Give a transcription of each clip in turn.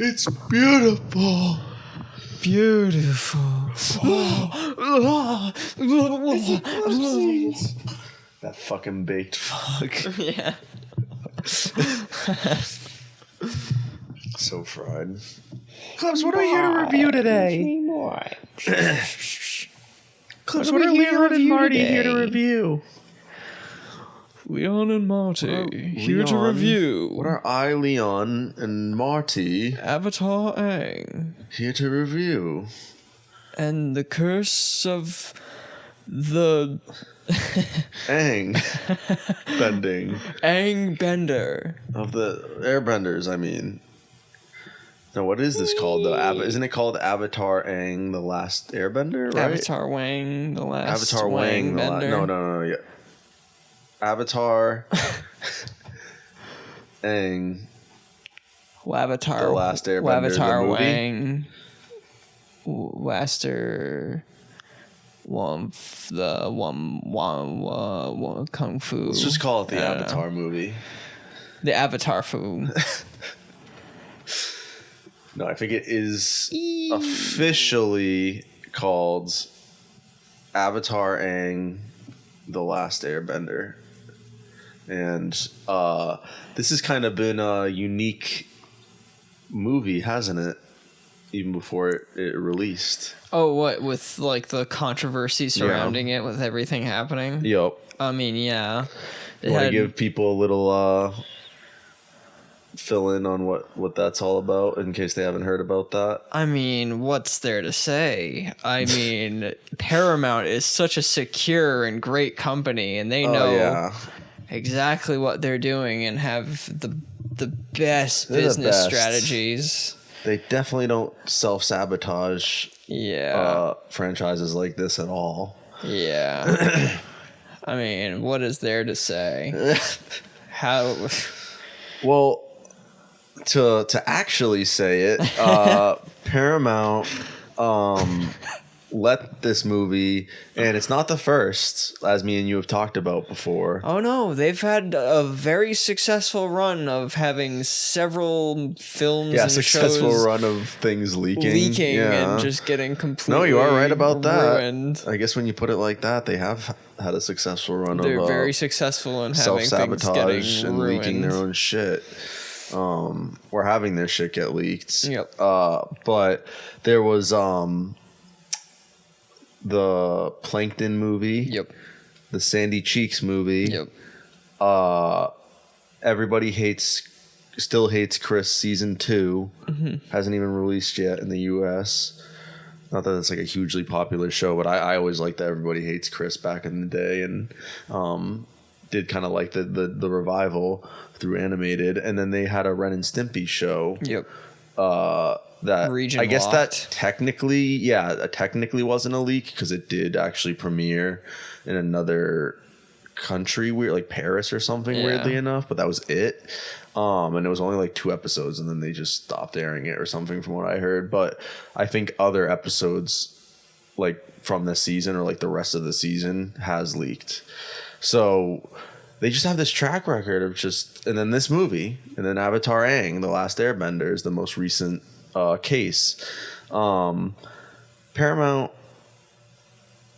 It's beautiful. Beautiful. That fucking baked fuck. Yeah. So fried. Clubs, what are we here to review today? Clubs, what are Leon and Marty here to review? Leon and Marty here to Leon, review. What are I, Leon, and Marty Avatar Aang here to review? and the curse of the Aang bending. Aang Bender. Of the airbenders, I mean. No, what is this called though? Isn't it called Avatar Aang, the Last Airbender, right? Avatar Wang, the last Avatar Wang Bender. No, yeah. Avatar Aang, Wavatar. the Last Airbender, Wavatar the movie? Wang. Waster. Wumf. The Kung Fu. Let's just call it the I don't Avatar know. movie. The Avatar Fu. No, I think it is officially called Avatar Aang, the Last Airbender. And this has kind of been a unique movie, hasn't it? Even before it released. Oh, what, with like the controversy surrounding it with everything happening? Yep. I mean, yeah. It Want to had- give people a little fill in on what that's all about in case they haven't heard about that? I mean, what's there to say? I mean, Paramount is such a secure and great company, and they know exactly what they're doing and have the best They're the business best. strategies. They definitely don't self-sabotage franchises like this at all. Yeah. I mean, what is there to say? How? Well, to actually say it, Paramount let this movie, and it's not the first, as me and you have talked about before. Oh no, they've had a very successful run of having several films and successful shows run of things leaking. and just getting completely No, you are right about ruined. that. I guess when you put it like that, they have had a successful run They're of very successful in having things self-sabotage getting and ruined. leaking their own shit. Or having their shit get leaked. Yep. But there was the Plankton movie. Yep. The Sandy Cheeks movie. Yep. Everybody still hates Chris season 2. Hasn't even released yet in the US. Not that it's like a hugely popular show, but I always liked that Everybody Hates Chris back in the day, and did kind of like the revival through animated. And then they had a Ren and Stimpy show. Yep. That Region I guess locked. that technically wasn't a leak because it did actually premiere in another country, weird like Paris or something, weirdly enough, but that was it. And it was only like 2 episodes, and then they just stopped airing it or something from what I heard. But I think other episodes like from this season or like the rest of the season has leaked. So they just have this track record of just, and then this movie, and then Avatar Aang, The Last Airbender is the most recent case. Paramount,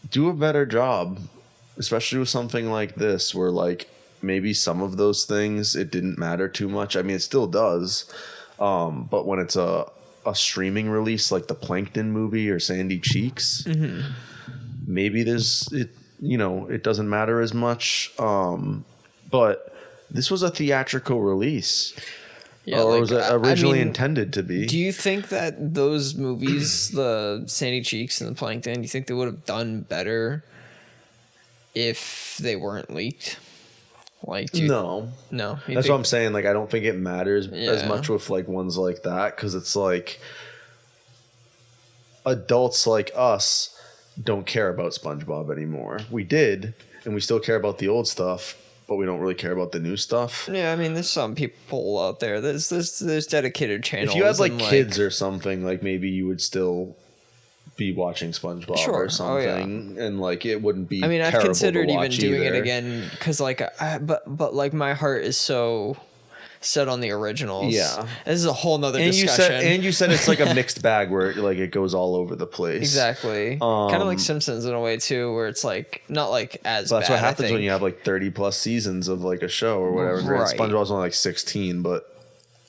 do a better job, especially with something like this where like maybe some of those things it didn't matter too much. I mean, it still does, but when it's a streaming release like the Plankton movie or Sandy Cheeks, maybe it doesn't matter as much. But this was a theatrical release. Yeah, or like, was it originally I mean, intended to be? Do you think that those movies, the Sandy Cheeks and the Plankton, do you think they would have done better if they weren't leaked? Like, No. That's what I'm saying. Like, I don't think it matters as much with like ones like that, because it's like adults like us don't care about SpongeBob anymore. We did, and we still care about the old stuff, but we don't really care about the new stuff. Yeah, I mean, there's some people out there. There's dedicated channels. If you had like kids or something, like maybe you would still be watching SpongeBob or something, and like it wouldn't be. I mean, I've considered even doing either. it again because like, but like my heart is so set on the originals. Yeah. This is a whole nother discussion. You said it's like a mixed bag where like it goes all over the place. Exactly. Kind of like Simpsons in a way too, where it's like not like as bad. That's what happens when you have like 30 plus seasons of like a show or whatever. Right. SpongeBob's only like 16, but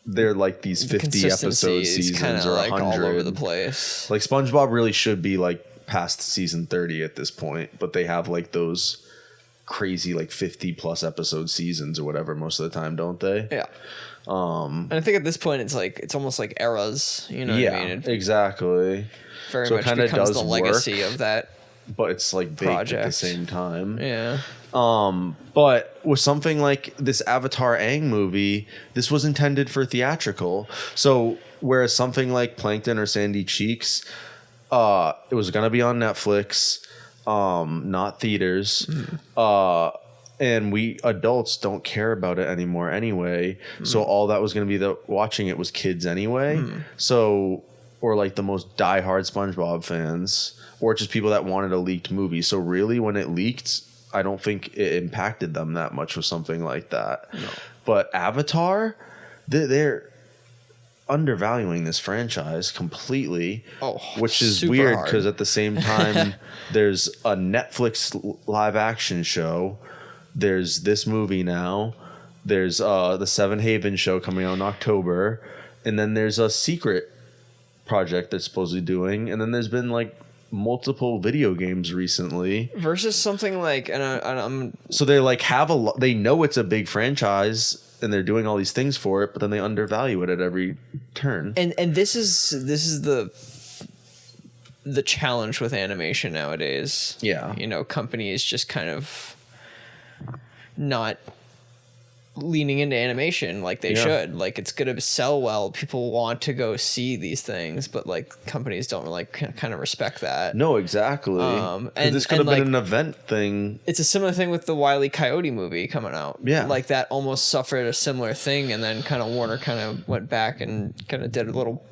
they're like these 50 episode seasons or 100 like all over the place. Like SpongeBob really should be like past season 30 at this point, but they have like those crazy like 50 plus episode seasons or whatever most of the time, don't they? Yeah. And I think at this point it's almost like eras, you know what I mean? Exactly. Very much becomes the legacy of that. But it's like big project at the same time. Yeah. But with something like this Avatar Aang movie, this was intended for theatrical. So whereas something like Plankton or Sandy Cheeks, it was gonna be on Netflix, not theaters. And we adults don't care about it anymore anyway. So all that was gonna be watching it was kids anyway. So or like the most diehard SpongeBob fans, or just people that wanted a leaked movie. So really, when it leaked, I don't think it impacted them that much with something like that. No. But Avatar, they're undervaluing this franchise completely, which is weird because at the same time, there's a Netflix live action show. There's this movie now. There's the Seven Haven show coming out in October. And then there's a secret project that's supposedly doing. And then there's been like multiple video games recently versus something like so they like they know it's a big franchise and they're doing all these things for it, but then they undervalue it at every turn. And this is the challenge with animation nowadays. Yeah, you know, companies just kind of not leaning into animation like they should. Like, it's gonna sell well, people want to go see these things, but like companies don't like kind of respect that. No, exactly. And this could have been an event thing. It's a similar thing with the Wile E. Coyote movie coming out. Yeah, like that almost suffered a similar thing, and then kind of Warner kind of went back and kind of did a little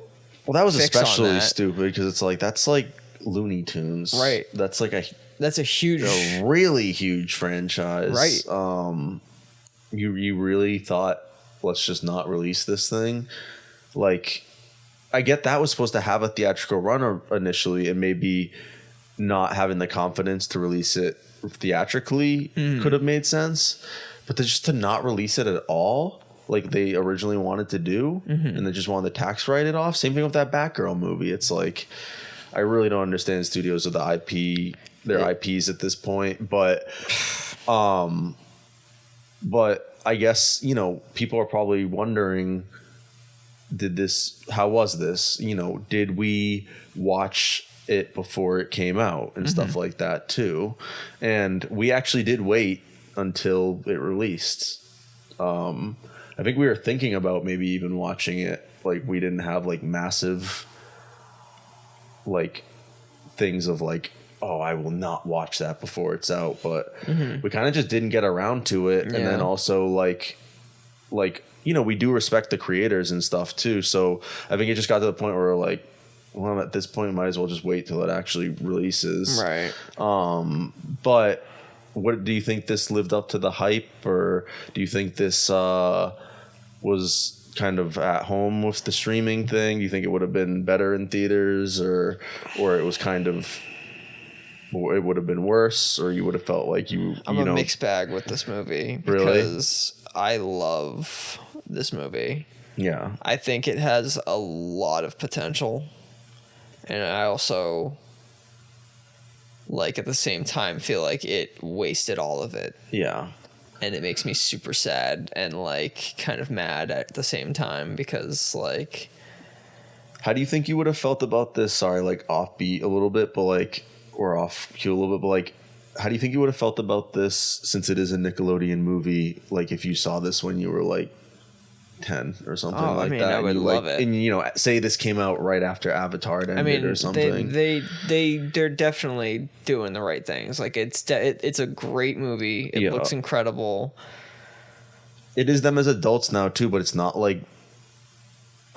that was especially stupid because it's like that's like Looney Tunes, right? That's a really huge franchise, right? You really thought, let's just not release this thing? Like, I get that was supposed to have a theatrical run initially, and maybe not having the confidence to release it theatrically could have made sense. But just to not release it at all, like they originally wanted to do, and they just wanted to tax write it off. Same thing with that Batgirl movie. It's like, I really don't understand studios with the IP, their IPs at this point, but I guess, you know, people are probably wondering, how was this? You know, did we watch it before it came out and stuff like that too? And we actually did wait until it released. I think we were thinking about maybe even watching it. Like, we didn't have like massive like things of like, oh, I will not watch that before it's out, but we kind of just didn't get around to it. And then also like, you know, we do respect the creators and stuff too. So I think it just got to the point where we're like, well, at this point, might as well just wait till it actually releases. Right. But what do you think, this lived up to the hype, or do you think this was kind of at home with the streaming thing? Do you think it would have been better in theaters, or it was kind of, it would have been worse, or you would have felt like I'm a mixed bag with this movie because I love this movie. Yeah. I think it has a lot of potential. And I also, like, at the same time, feel like it wasted all of it. Yeah. And it makes me super sad and, like, kind of mad at the same time because, like... How do you think you would have felt about this? Sorry, like, offbeat a little bit, but, like... Or off cue a little bit, but like, how do you think you would have felt about this, since it is a Nickelodeon movie? Like, if you saw this when you were like 10 or something like that, I would love it. And you know, say this came out right after Avatar had ended or something. They're definitely doing the right things. Like, it's a great movie. It looks incredible. It is them as adults now too, but it's not like,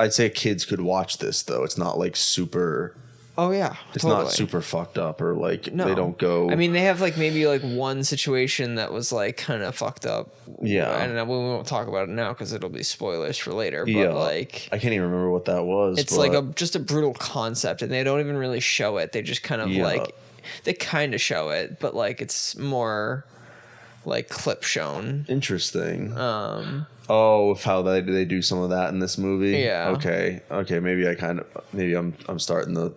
I'd say kids could watch this though. It's not like super Oh yeah, it's not super fucked up or like they don't go. I mean, they have like maybe like one situation that was like kind of fucked up. Yeah, and we won't talk about it now because it'll be spoilers for later. But like, I can't even remember what that was. It's like just a brutal concept, and they don't even really show it. They just kind of like they kind of show it, but like it's more like clip shown. Interesting. Of how they do some of that in this movie. Yeah. Okay. Maybe I'm starting to.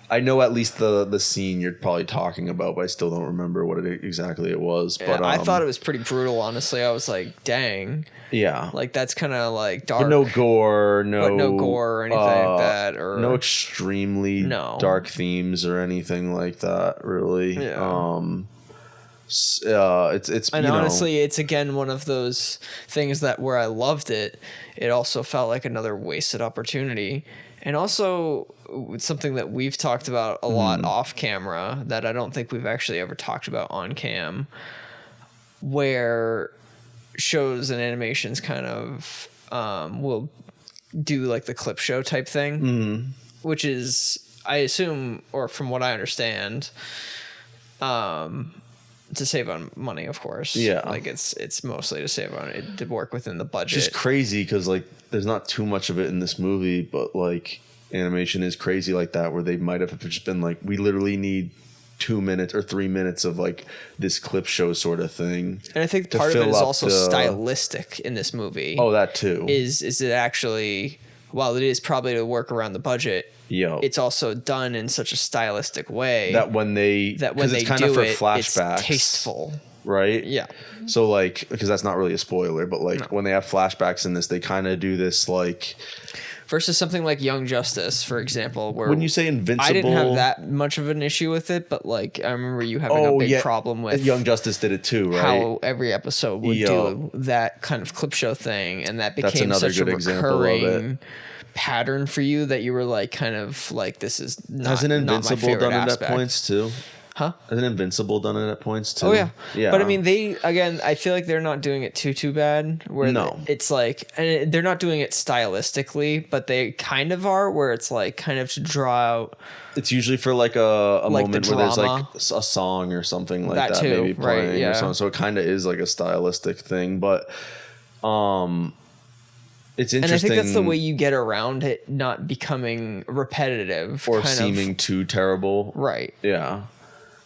I know at least the scene you're probably talking about, but I still don't remember what exactly it was. Yeah, but I thought it was pretty brutal, honestly. I was like, dang. Yeah. Like that's kind of like dark. But no gore, no gore or anything like that, or no extremely dark themes or anything like that. Really. Yeah. It's and honestly, it's again one of those things that where I loved it, it also felt like another wasted opportunity. And also it's something that we've talked about a lot off camera that I don't think we've actually ever talked about on cam, where shows and animations kind of will do like the clip show type thing, which is, I assume, or from what I understand, to save on money, of course. Yeah, like it's mostly to save on it, to work within the budget. Just crazy because like there's not too much of it in this movie, but like animation is crazy like that, where they might have just been like, we literally need 2 minutes or 3 minutes of like this clip show sort of thing. And I think part of it is also stylistic in this movie. Oh, that too. Is it actually, while it is probably to work around the budget, it's also done in such a stylistic way that when they do flashbacks, it's tasteful. Right? Yeah. So like, because that's not really a spoiler, but like when they have flashbacks in this, they kind of do this like versus something like Young Justice, for example, where when you say Invincible, I didn't have that much of an issue with it, but like I remember you having a big problem with Young Justice did it too, right? How every episode would do that kind of clip show thing, and that became such a recurring pattern for you that you were like kind of like, this is not, hasn't Invincible not my done it aspect. At points too? Huh? Hasn't Invincible done it at points too? Oh yeah. Yeah. But I mean, I feel like they're not doing it too bad. Where it's like, and they're not doing it stylistically, but they kind of are. Where it's like kind of to draw out. It's usually for like a like moment where there's like a song or something like that too, maybe playing, right? Yeah. Or something. So it kind of is like a stylistic thing, but it's interesting. And I think that's the way you get around it not becoming repetitive or seeming too terrible, right? Yeah.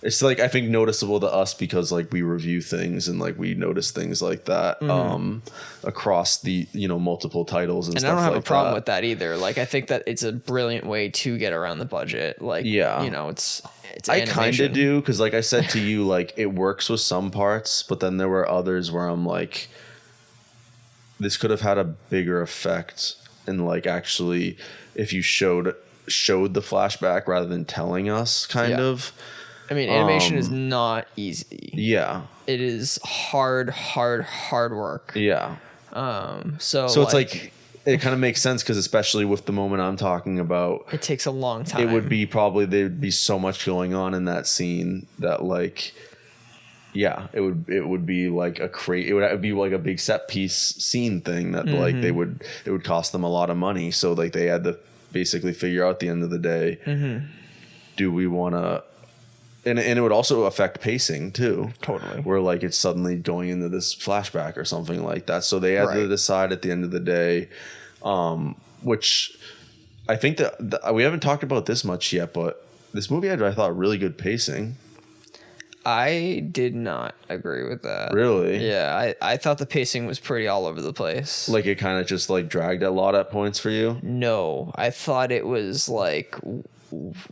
It's like, I think, noticeable to us because like we review things and like we notice things like that across the multiple titles and stuff like that. And I don't have a problem with that either. Like I think that it's a brilliant way to get around the budget. Like it's I kind of do, because like I said to you, like it works with some parts, but then there were others where I'm like, this could have had a bigger effect, and like actually if you showed the flashback rather than telling us kind of. I mean, animation is not easy. Yeah. It is hard work. Yeah. So it's like it kind of makes sense, because especially with the moment I'm talking about, it takes a long time. It would be there'd be so much going on in that scene that like, yeah, it would be like it would be like a big set piece scene thing that like it would cost them a lot of money. So like they had to basically figure out at the end of the day, do we want to. And it would also affect pacing too. Totally. Where like it's suddenly going into this flashback or something like that. So they had to decide at the end of the day, which I think that we haven't talked about this much yet, but this movie had, I thought, really good pacing. I did not agree with that. Really? Yeah, I thought the pacing was pretty all over the place. Like it kind of just like dragged a lot at points for you? No, I thought it was like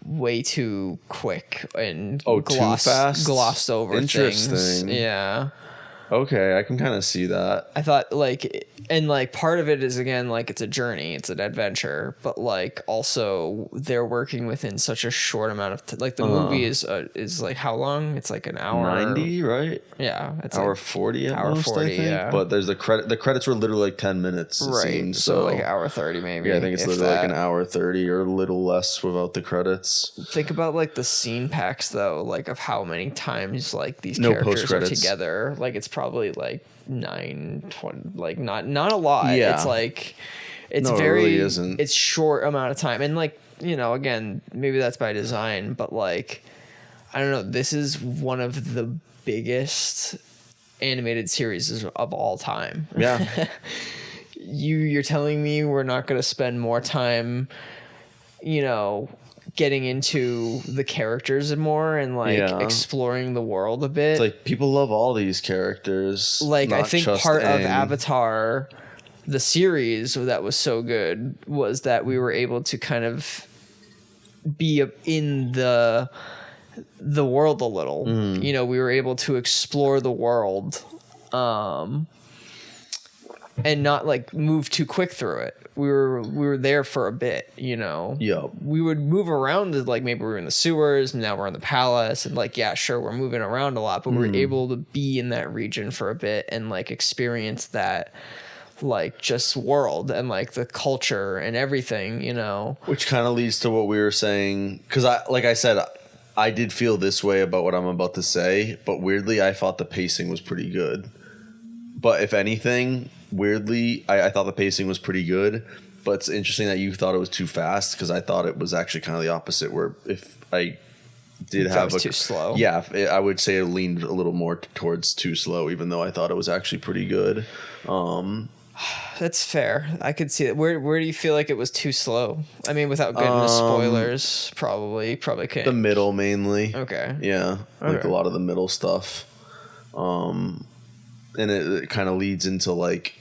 way too quick and too fast, glossed over. Interesting. Things. Yeah. Okay, I can kind of see that. I thought like, and like part of it is again like it's a journey, it's an adventure, but like also they're working within such a short amount of like the movie is like how long? It's like an hour 90, right? Yeah, it's hour like 40 at hour most, 40, I think. Yeah. But there's the credits were literally like 10 minutes, right? Seems, so like hour 30 maybe. Yeah, I think it's literally like an hour 30 or a little less without the credits. Think about like the scene packs though, like of how many times like these characters are together. Like it's probably like 9, 20, like not a lot. Yeah. It's like It's No, it very really isn't. it's short amount of time, and like, you know, again, maybe that's by design, but like, I don't know, this is one of the biggest animated series of all time. Yeah. You're telling me we're not going to spend more time, you know, getting into the characters more and like exploring the world a bit. It's like people love all these characters. Like, I think part Aang. of Avatar, the series that was so good, was that we were able to kind of be in the world a little. You know, we were able to explore the world, and not like move too quick through it. We were there for a bit, you know. Yeah. We would move around, to like, maybe we were in the sewers, and now we're in the palace, and like, yeah, sure, we're moving around a lot, but we were able to be in that region for a bit and like experience that, like, just world and like the culture and everything, you know. Which kind of leads to what we were saying, because like I said, I did feel this way about what I'm about to say, but weirdly, I thought the pacing was pretty good. But if anything, weirdly, I thought the pacing was pretty good. But it's interesting that you thought it was too fast, because I thought it was actually kind of the opposite. Where if I did have too slow, yeah, I would say it leaned a little more towards too slow, even though I thought it was actually pretty good. That's fair. I could see it. Where do you feel like it was too slow? I mean, without getting into spoilers, probably can't. The middle mainly. Okay. Yeah, like a lot of the middle stuff. And it kind of leads into like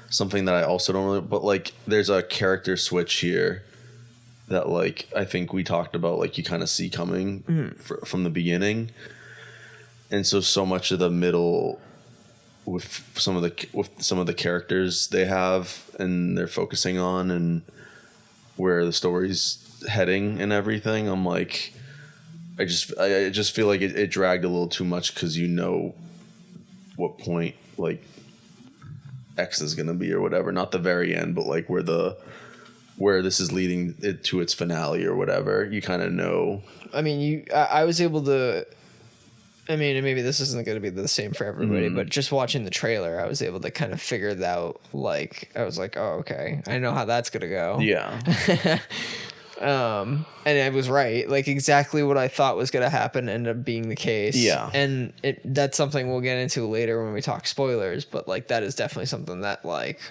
something that I also don't really, but like there's a character switch here that like I think we talked about, like you kind of see coming from the beginning, and so much of the middle with some of the characters they have and they're focusing on and where the story's heading and everything, I'm like, I just feel like it dragged a little too much, because you know what point like X is gonna be or whatever, not the very end, but like where this is leading it to its finale or whatever, you kind of know. I mean, I was able to, I mean, and maybe this isn't going to be the same for everybody, but just watching the trailer, I was able to kind of figure it out. Like, I was like, oh, okay, I know how that's going to go. Yeah. And I was right. Like, exactly what I thought was going to happen ended up being the case. Yeah. And that's something we'll get into later when we talk spoilers, but like, that is definitely something that, like,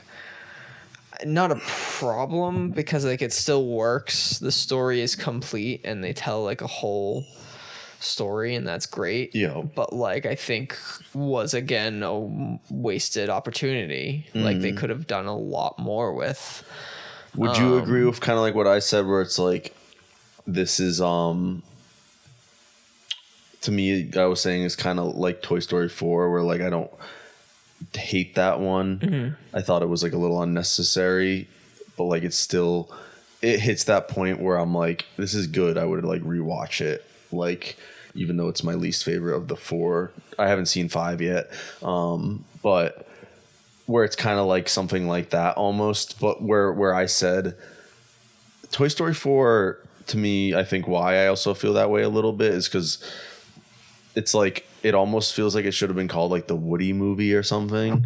not a problem, because like it still works. The story is complete and they tell like a whole story, and that's great. Yeah. But like, I think was again a wasted opportunity. Like, they could have done a lot more with. Would you agree with kind of like what I said, where it's like, this is to me, I was saying is kind of like Toy Story 4, where like I don't hate that one. I thought it was like a little unnecessary, but like it hits that point where I'm like, this is good. I would like rewatch it, like, even though it's my least favorite of the 4. I haven't seen 5 yet, but where it's kind of like something like that almost, but where I said Toy Story 4, to me, I think why I also feel that way a little bit is because it's like, it almost feels like it should have been called like the Woody movie or something,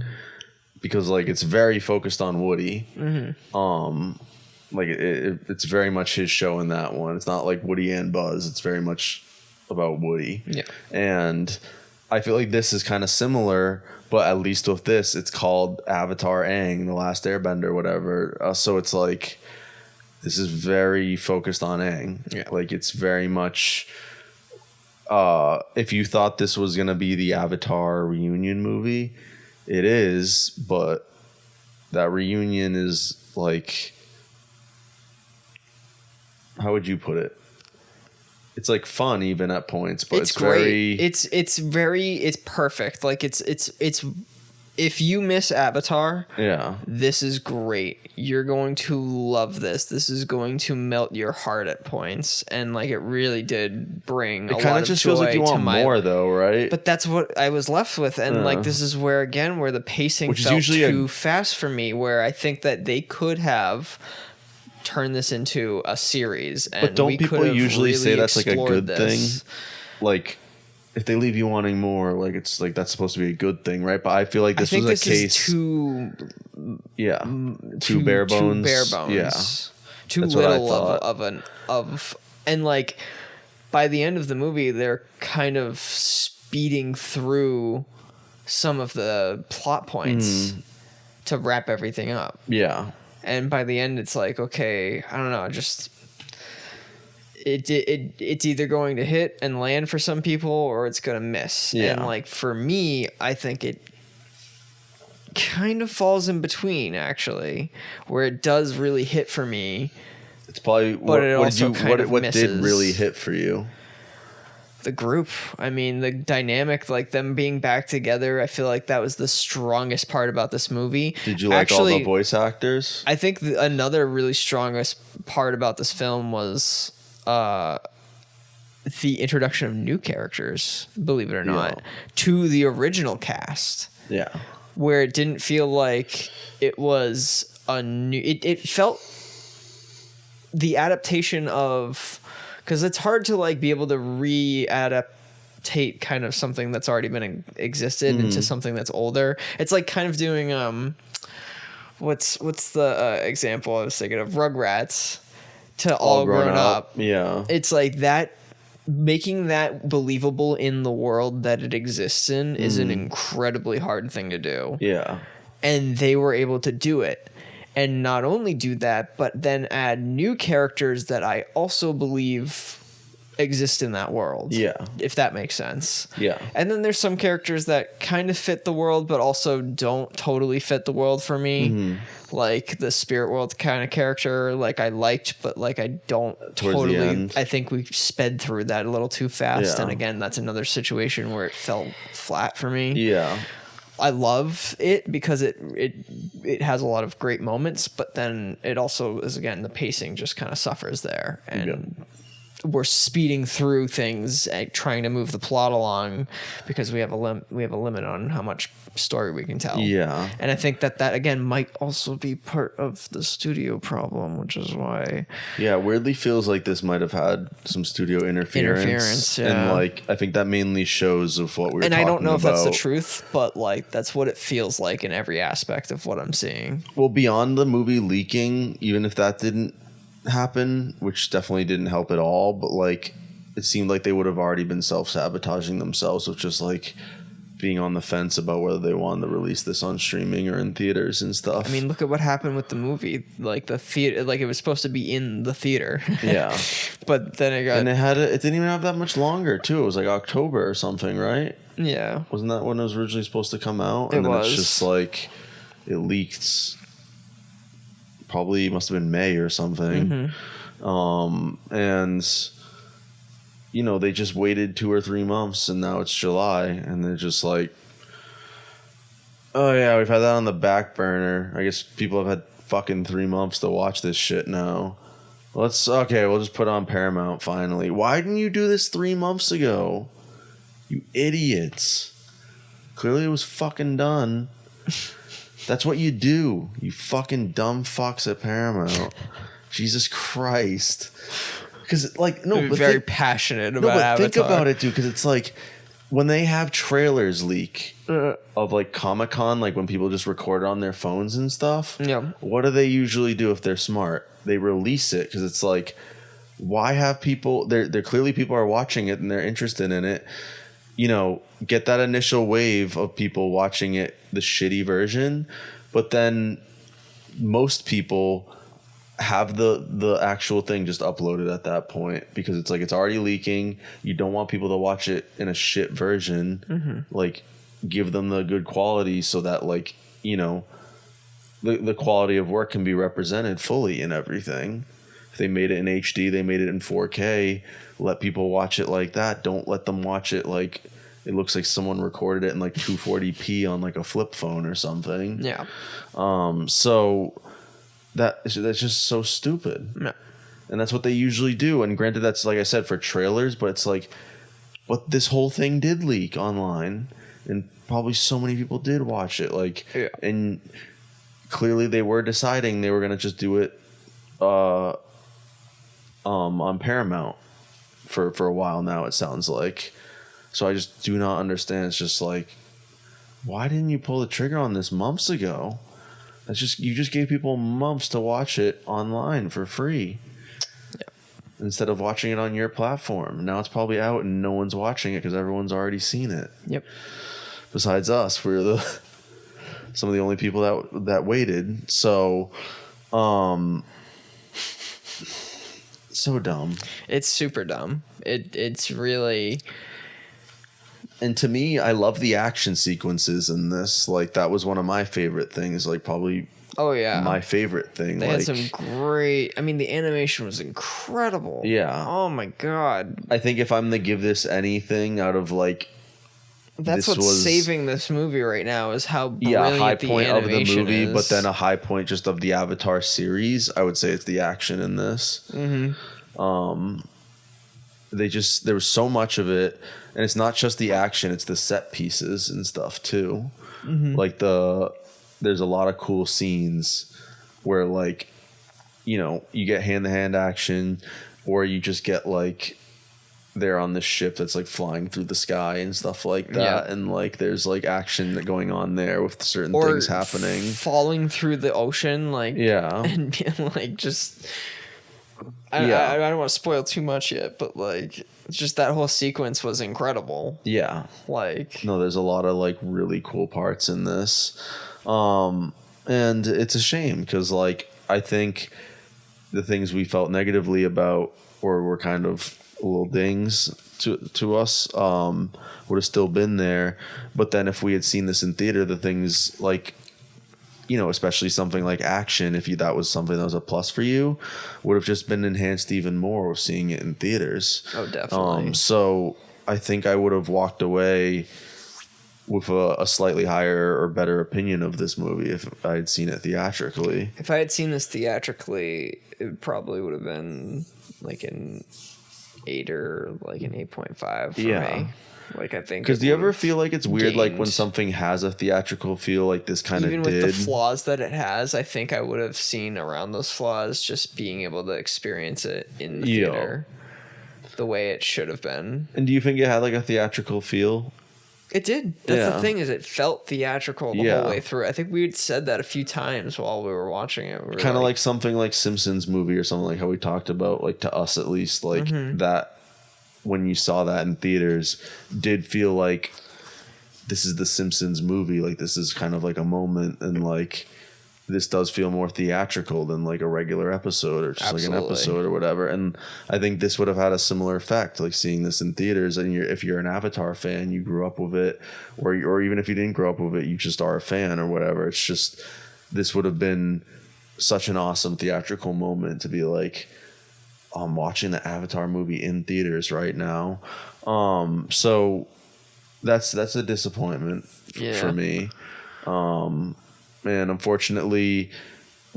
because like it's very focused on Woody. Like it's very much his show in that one. It's not like Woody and Buzz. It's very much about Woody. Yeah. And I feel like this is kind of similar, but at least with this, it's called Avatar Aang, The Last Airbender, whatever. So it's like, this is very focused on Aang. Yeah. Like, it's very much, if you thought this was going to be the Avatar reunion movie, it is, but that reunion is like, how would you put it? It's like fun even at points, but it's great. Very, it's perfect. Like it's if you miss Avatar, yeah, this is great. You're going to love this. This is going to melt your heart at points, and like it really did bring. It kind of just feels like you want more, though, right? But that's what I was left with, and like this is where the pacing felt too fast for me. Where I think that they could have turn this into a series, and but don't people usually say that's like a good thing? Like, if they leave you wanting more, like it's like that's supposed to be a good thing, right? But I feel like this was a case too bare bones. Too bare bones. Yeah. Too That's little and like by the end of the movie they're kind of speeding through some of the plot points to wrap everything up. Yeah. And by the end it's like, okay, I don't know, just it's either going to hit and land for some people or it's going to miss. Yeah. And like for me, I think it kind of falls in between, actually, where it does really hit for me. It's probably what did really hit for you? The group. I mean, the dynamic, like them being back together. I feel like that was the strongest part about this movie. Did you like all the voice actors? I think another really strongest part about this film was the introduction of new characters, believe it or not, to the original cast. Yeah. Where it didn't feel like it was a new... It felt the adaptation of... Because it's hard to like be able to re-adaptate kind of something that's already been existed into something that's older. It's like kind of doing... What's the example I was thinking of? Rugrats to All Grown Up. Yeah. It's like that, making that believable in the world that it exists in is an incredibly hard thing to do. Yeah. And they were able to do it. And not only do that, but then add new characters that I also believe exist in that world. Yeah. If that makes sense. Yeah. And then there's some characters that kind of fit the world, but also don't totally fit the world for me. Mm-hmm. Like the spirit world kind of character, like I liked, but like I don't totally. I think we sped through that a little too fast. Yeah. And again, that's another situation where it fell flat for me. Yeah. I love it because it has a lot of great moments, but then it also is, again, the pacing just kind of suffers there. And we're speeding through things, trying to move the plot along because we have a limit on how much story we can tell. Yeah. And I think that again might also be part of the studio problem, which is why. Yeah, weirdly feels like this might have had some studio interference. Yeah. And like I think that mainly shows of what we were talking about. And I don't know if that's the truth, but like that's what it feels like in every aspect of what I'm seeing. Well, beyond the movie leaking, even if that didn't happen, which definitely didn't help at all, but like it seemed like they would have already been self-sabotaging themselves with just like being on the fence about whether they wanted to release this on streaming or in theaters and stuff. I mean, look at what happened with the movie. Like the theater, like it was supposed to be in the theater. Yeah. But then it didn't even have that much longer too. It was like October or something, right? Yeah. Wasn't that when it was originally supposed to come out? And then it's just like it leaked. Probably must have been May or something. Mm-hmm. And you know, they just waited 2 or 3 months and now it's July and they're just like, oh yeah, we've had that on the back burner. I guess people have had fucking 3 months to watch this shit now. We'll just put on Paramount finally. Why didn't you do this 3 months ago? You idiots. Clearly it was fucking done. That's what you do, you fucking dumb fucks at Paramount. Jesus Christ. Because, like, no, but very passionate about Avatar. Think about it, dude, because it's like when they have trailers leak of like Comic-Con, like when people just record on their phones and stuff. Yeah. What do they usually do if they're smart? They release it because it's like, why have people? They're clearly people are watching it and they're interested in it. You know, get that initial wave of people watching it, the shitty version, but then most people have the actual thing just uploaded at that point because it's like it's already leaking. You don't want people to watch it in a shit version. Mm-hmm. Like, give them the good quality so that, like, you know, the quality of work can be represented fully in everything. If they made it in HD, they made it in 4K. Let people watch it like that. Don't let them watch it like it looks like someone recorded it in like 240p on like a flip phone or something. Yeah. So that's just so stupid. No. And that's what they usually do. And granted, that's like I said for trailers, but it's like, but this whole thing did leak online, and probably so many people did watch it. Like, yeah. And clearly they were deciding they were gonna just do it on Paramount for a while now. It sounds like. So I just do not understand. It's just like, why didn't you pull the trigger on this months ago? You just gave people months to watch it online for free. Yeah. Instead of watching it on your platform. Now it's probably out and no one's watching it because everyone's already seen it. Yep. Besides us, we're some of the only people that waited. So, so dumb. It's super dumb. It's really. And to me, I love the action sequences in this. Like, that was one of my favorite things. Like, probably. Oh yeah, my favorite thing. They had some great. I mean, the animation was incredible. Yeah. Oh my god. I think if I'm to give this anything out of like. That's what's saving this movie right now is how brilliant high the point of the movie, is. but then a high point just of the Avatar series. I would say it's the action in this. Mm-hmm. There was so much of it, and it's not just the action; it's the set pieces and stuff too. Mm-hmm. Like there's a lot of cool scenes where, like, you know, you get hand-to-hand action, or you just get like. They're on this ship that's like flying through the sky and stuff like that, and like there's like action going on there with certain things happening, falling through the ocean, like and being like just. I don't want to spoil too much yet, but like just that whole sequence was incredible. Yeah, like no, there's a lot of like really cool parts in this, and it's a shame because like I think the things we felt negatively about or were kind of little dings to us would have still been there, but then if we had seen this in theater, the things like, you know, especially something like action, that was something that was a plus for you, would have just been enhanced even more with seeing it in theaters. Oh, definitely. So I think I would have walked away with a slightly higher or better opinion of this movie if I had seen it theatrically. If I had seen this theatrically, it probably would have been like an 8 or like an 8.5 for me. Like, I think. Because do you ever feel like it's weird, like when something has a theatrical feel, like this kind of did? Even with the flaws that it has, I think I would have seen around those flaws just being able to experience it in the theater the way it should have been. And do you think it had like a theatrical feel? It did. That's the thing, is it felt theatrical the whole way through. I think we had said that a few times while we were watching it. Kind of like something like Simpsons movie or something, like how we talked about, like to us at least, like that when you saw that in theaters did feel like this is the Simpsons movie. Like this is kind of like a moment, and like this does feel more theatrical than like a regular episode or just like an episode or whatever. And I think this would have had a similar effect, like seeing this in theaters. And if you're an Avatar fan, you grew up with it, or even if you didn't grow up with it, you just are a fan or whatever. It's just, this would have been such an awesome theatrical moment to be like, I'm watching the Avatar movie in theaters right now. So that's a disappointment for me. And unfortunately,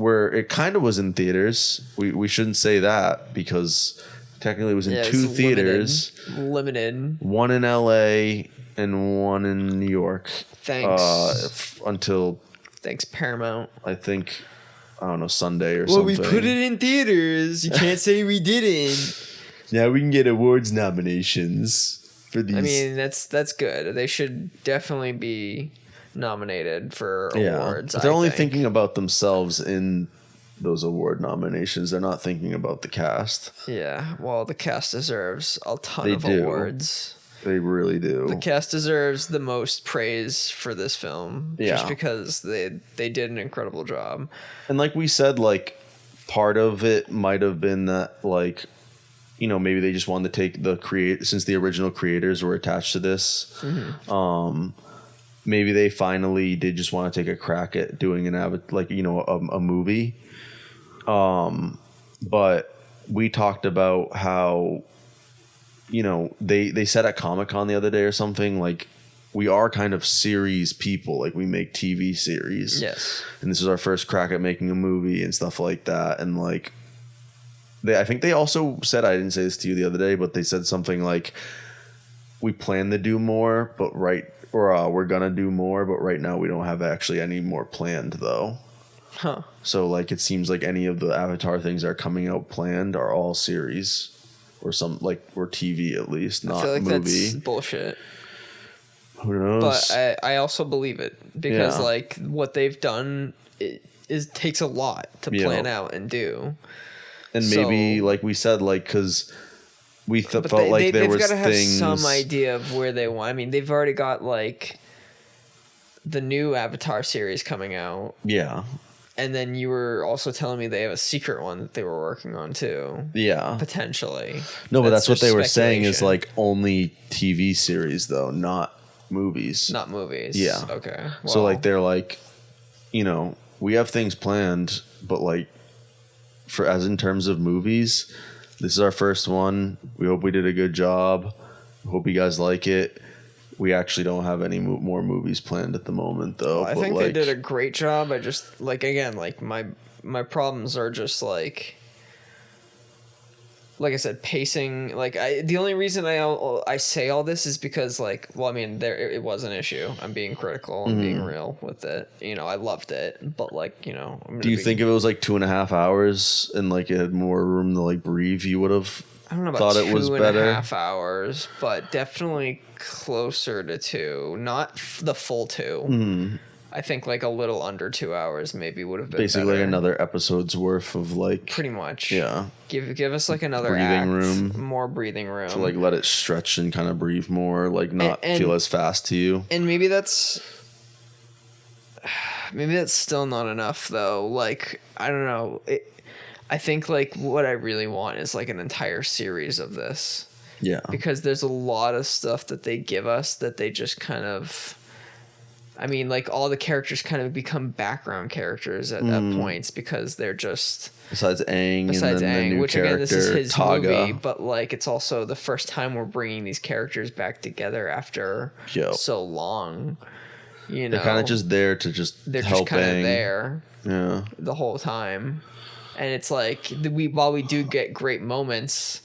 it kind of was in theaters. We shouldn't say that because technically it was in two theaters. Limited. One in LA and one in New York. Thanks. Thanks, Paramount. I think, I don't know, Sunday or something. Well, we put it in theaters. You can't say we didn't. Now we can get awards nominations for these. I mean, that's good. They should definitely be nominated for awards. But they're only thinking about themselves in those award nominations. They're not thinking about the cast. Yeah, well, the cast deserves a ton of awards. They really do. The cast deserves the most praise for this film, just because they did an incredible job. And like we said, like part of it might have been that, like, you know, maybe they just wanted to take since the original creators were attached to this. Maybe they finally did just want to take a crack at doing a movie. But we talked about how, you know, they said at Comic-Con the other day or something, like, we are kind of series people. Like, we make TV series. Yes. And this is our first crack at making a movie and stuff like that. And like, I think they also said, I didn't say this to you the other day, but they said something like, we plan to do more, but we're gonna do more, but right now we don't have actually any more planned though. So like, it seems like any of the Avatar things that are coming out planned are all series. or or TV at least, not I feel like movie. That's bullshit. Who knows? But I also believe it because like what they've done takes a lot to plan out and do. And maybe like we said, like because we felt like there was things. They've got to have some idea of where they want. I mean, they've already got like the new Avatar series coming out. Yeah. And then you were also telling me they have a secret one that they were working on too. Yeah. Potentially. No, but that's what they were saying is like only TV series though, not movies. Not movies. Yeah. Okay. Well, so like they're like, you know, we have things planned, but like as in terms of movies, this is our first one. We hope we did a good job. Hope you guys like it. We actually don't have any more movies planned at the moment, though. Well, I think they did a great job. I just like again, like my problems are just like I said, pacing. Like the only reason I say all this is because like, well, I mean, it was an issue. I'm being critical. I'm being real with it. You know, I loved it, but like, you know, do you think if it was like 2.5 hours and like it had more room to like breathe, you would have? I don't know about 2.5 hours, but definitely closer to 2. Not the full 2. I think like a little under 2 hours maybe would have been basically better. Another episode's worth of like pretty much. Yeah. Give us like another breathing room, more breathing room to like let it stretch and kind of breathe more, like not feel as fast to you. And maybe that's still not enough though. Like I don't know. I think like what I really want is like an entire series of this. Yeah. Because there's a lot of stuff that they give us that they just kind of, I mean, like all the characters kind of become background characters at points because they're just besides Aang, and then the new which character, again this is his Taga. movie, but like it's also the first time we're bringing these characters back together after so long. You know, they're kind of just there to they're help just kind of Aang. there, yeah, the whole time. And it's like while we do get great moments,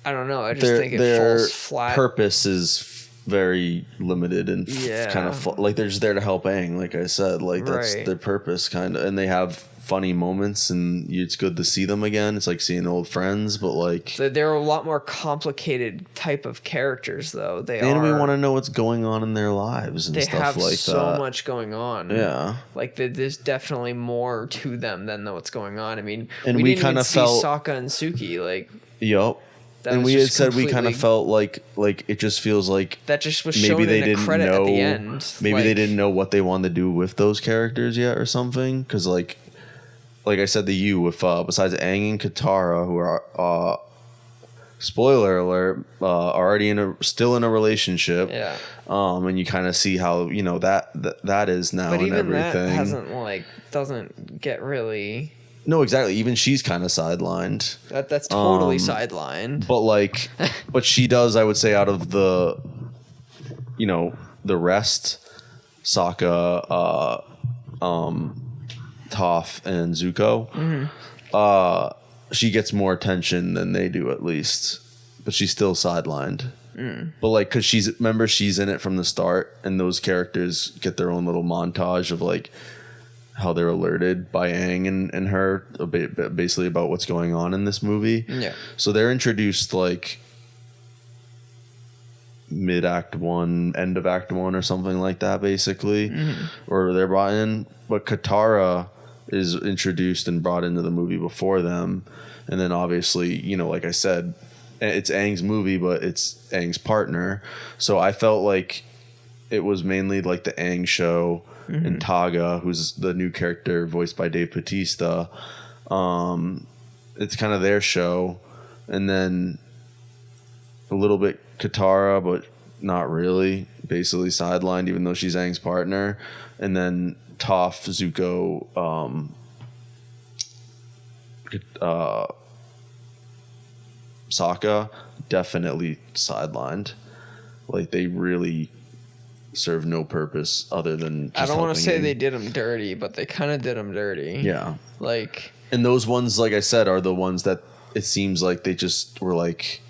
I don't know. I just think it falls flat. Purpose is very limited and kind of like they're just there to help Aang. Like I said, like that's their purpose, kind of. And they have funny moments, and it's good to see them again. It's like seeing old friends, but like they're a lot more complicated type of characters, though. And we want to know what's going on in their lives and stuff like that. They have so much going on. Yeah, like there's definitely more to them than what's going on. I mean, and we kind of felt Sokka and Suki like. Yup. And we had said we kind of felt like it just feels like that just was maybe they didn't know at the end. Maybe they didn't know what they wanted to do with those characters yet or something. Because like I said to you, with besides Aang and Katara, who are spoiler alert, already still in a relationship. Yeah. And you kind of see how that is now, but and even everything. That doesn't get really. No, exactly. Even she's kind of sidelined. That's totally sidelined. But but she does, I would say, out of the rest, Sokka, Toph, and Zuko, she gets more attention than they do, at least. But she's still sidelined. But like, cause she's in it from the start, and those characters get their own little montage of like how they're alerted by Aang and her basically about what's going on in this movie. Yeah. So they're introduced like mid act 1, end of act 1 or something like that, basically. Or they're brought in, but Katara is introduced and brought into the movie before them. And then obviously, like I said, it's Aang's movie, but it's Aang's partner. So I felt like it was mainly like the Aang show. And Taga, who's the new character voiced by Dave Bautista, it's kind of their show, and then a little bit Katara, but not really. Basically sidelined, even though she's Aang's partner, and then Toph, Zuko, Sokka, definitely sidelined. Like they really serve no purpose other than just I don't want to say Aang. they did them dirty, but they kind of did them dirty. Yeah. Like, and those ones, like I said, are the ones that it seems like they just were like,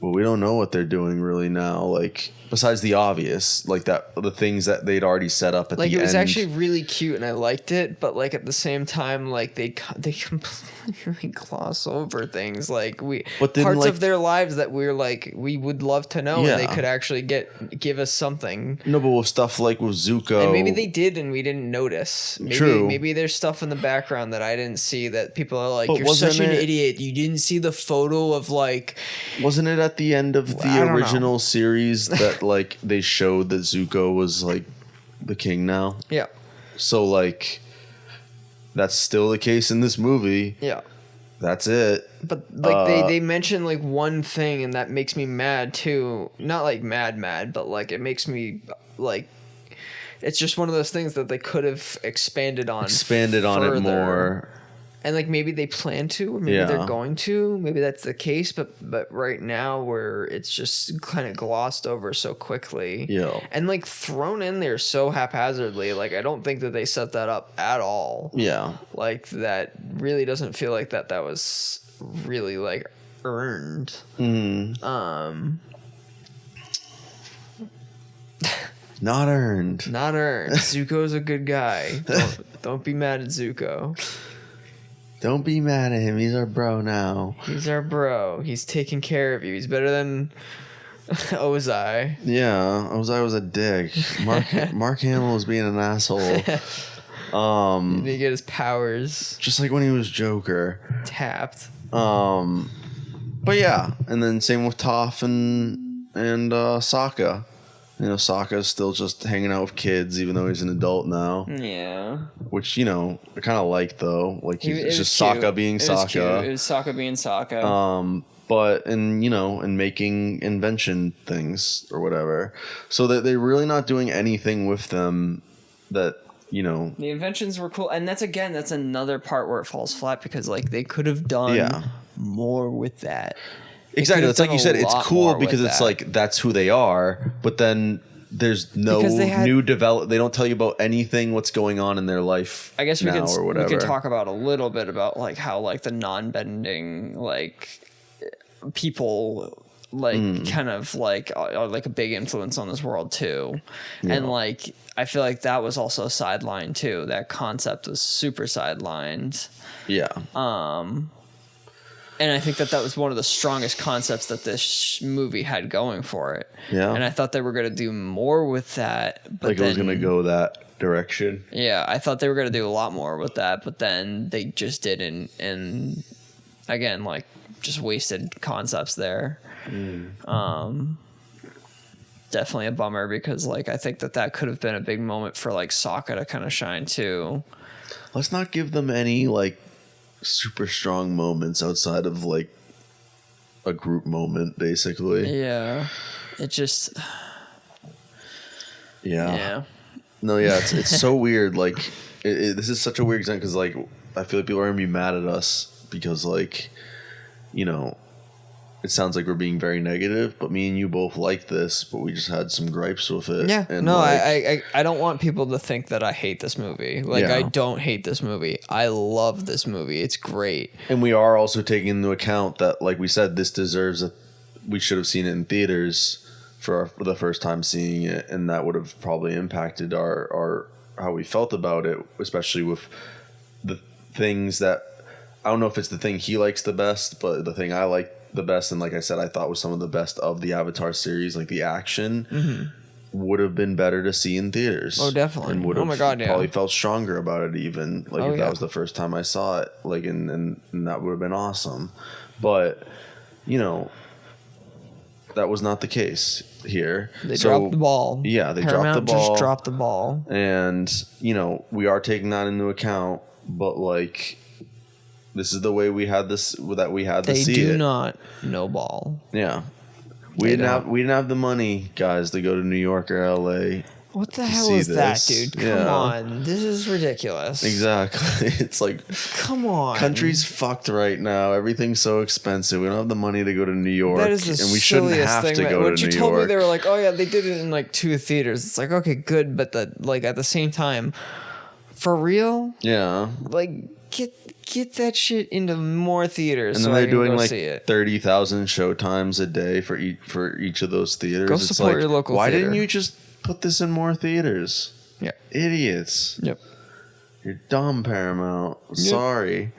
well, we don't know what they're doing really now. Like, besides the obvious, like the things that they'd already set up at the end. Like, it was actually really cute and I liked it, but like at the same time, like they completely gloss over things like parts of their lives that we would love to know, and they could actually give us something. No, but with stuff like with Zuko, and maybe they did and we didn't notice. Maybe there's stuff in the background that I didn't see that people are like, you're such an idiot, you didn't see the photo of like. Wasn't it at the end of the original series that like they showed that Zuko was like the king now? Yeah. So like that's still the case in this movie. Yeah. That's it. But like they mention like one thing, and that makes me mad too. Not like mad, but like it makes me like, it's just one of those things that they could have expanded on it more. And like maybe they plan to, or maybe they're going to. Maybe that's the case, but right now where it's just kind of glossed over so quickly. Yeah. And like thrown in there so haphazardly. Like I don't think that they set that up at all. Yeah. Like that really doesn't feel like that was really like earned. Not earned. Zuko's a good guy. Don't be mad at Zuko. Don't be mad at him. He's our bro now. He's our bro. He's taking care of you. He's better than Ozai. Yeah, Ozai was a dick. Mark Hamill was being an asshole. He didn't get his powers. Just like when he was Joker. Tapped. But yeah, and then same with Toph and Sokka. You know, Sokka's still just hanging out with kids, even though he's an adult now. Yeah. Which, you know, I kind of like, though. Like, it's just Sokka being Sokka. It was Sokka being Sokka. But, and making invention things or whatever. So that they're really not doing anything with them that, you know. The inventions were cool. And that's another part where it falls flat, because, like, they could have done more with that. Exactly. It's like you said, it's cool because it's like that's who they are, but then there's no new develop. They don't tell you about anything, what's going on in their life. I guess we could talk about a little bit about like how like the non-bending like people like kind of like are like a big influence on this world too, and like I feel like that was also sidelined too. That concept was super sidelined. Yeah. And I think that was one of the strongest concepts that this movie had going for it. Yeah. And I thought they were going to do more with that. But like it was going to go that direction. Yeah. I thought they were going to do a lot more with that, but then they just didn't. And again, like just wasted concepts there. Definitely a bummer, because like I think that could have been a big moment for like Sokka to kind of shine too. Let's not give them any like super strong moments outside of like a group moment, basically. Yeah, it just. Yeah. No, yeah, it's so weird. Like, this is such a weird example because like I feel like people are gonna be mad at us because like, you know, it sounds like we're being very negative, but me and you both like this, but we just had some gripes with it. Yeah. And no, like, I don't want people to think that I hate this movie. Like, I don't hate this movie. I love this movie. It's great. And we are also taking into account that, like we said, this deserves we should have seen it in theaters for the first time seeing it, and that would have probably impacted our how we felt about it, especially with the things that, I don't know if it's the thing he likes the best, but the thing I like the best, and like I said, I thought was some of the best of the Avatar series, like the action would have been better to see in theaters. Oh, definitely. And would have probably felt stronger about it, even like if that was the first time I saw it, like and that would have been awesome. But you know, that was not the case here. They dropped the ball. Yeah, Paramount dropped the ball. Just dropped the ball. And you know, we are taking that into account, but like, this is the way we had to see it. They do not know ball. Yeah. We didn't have the money, guys, to go to New York or LA. What the hell is that, dude? Come on. This is ridiculous. Exactly. It's like, come on. Country's fucked right now. Everything's so expensive. We don't have the money to go to New York. That is the and we shouldn't have to go to New York. When you told me they were like, oh yeah, they did it in like 2 theaters. It's like, okay, good, but like at the same time, for real? Yeah. Like, get that shit into more theaters. And then they're doing like 30,000 showtimes a day for each of those theaters. Go support your local why theater. didn't you just put this in more theaters? Yeah. Idiots. Yep. You're dumb, Paramount. Yep. Sorry.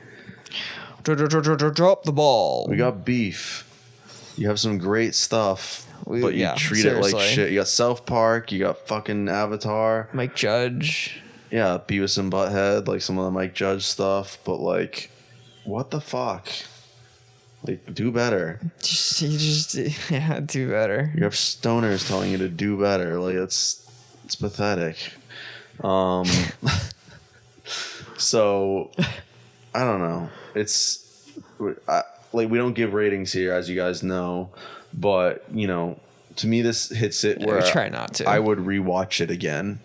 Drop the ball. We got beef. You have some great stuff, but you treat it like shit. You got South Park. You got fucking Avatar. Mike Judge. Yeah, Beavis and Butthead, like some of the Mike Judge stuff. But like, what the fuck? Like, do better. Do better. You have stoners telling you to do better. Like, it's pathetic. So, I don't know. We don't give ratings here, as you guys know, but to me, this hits it where we try not to. I would rewatch it again,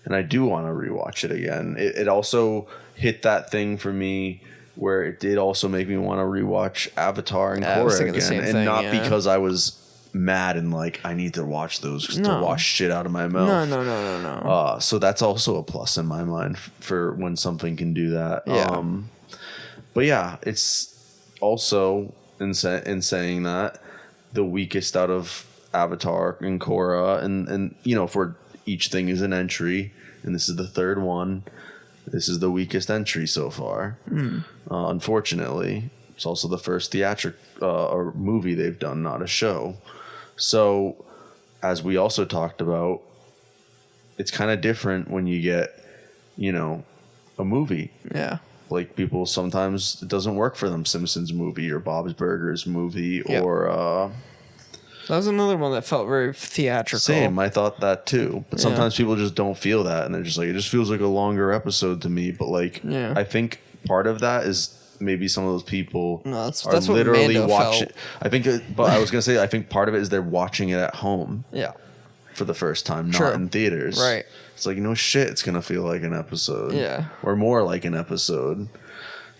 and I do want to rewatch it again. It also hit that thing for me where it did also make me want to rewatch Avatar and Korra again, and not because I was mad and like I need to watch those to wash shit out of my mouth. No. So that's also a plus in my mind for when something can do that. Yeah. But yeah, it's also in saying that the weakest out of Avatar and Korra, and for each thing is an entry, and this is the third one. This is the weakest entry so far. Unfortunately, it's also the first or movie they've done, not a show. So, as we also talked about, it's kind of different when you get, a movie. Yeah. Like, people sometimes it doesn't work for them. Simpsons movie or Bob's Burgers movie or that was another one that felt very theatrical. Same, I thought that too. But sometimes people just don't feel that, and they're just like, it just feels like a longer episode to me. But like, I think part of that is maybe some of those people that's literally what watching. I think, but I was gonna say, I think part of it is they're watching it at home. Yeah. For the first time, not in theaters. Right. It's like, shit, it's gonna feel like an episode. Yeah. Or more like an episode.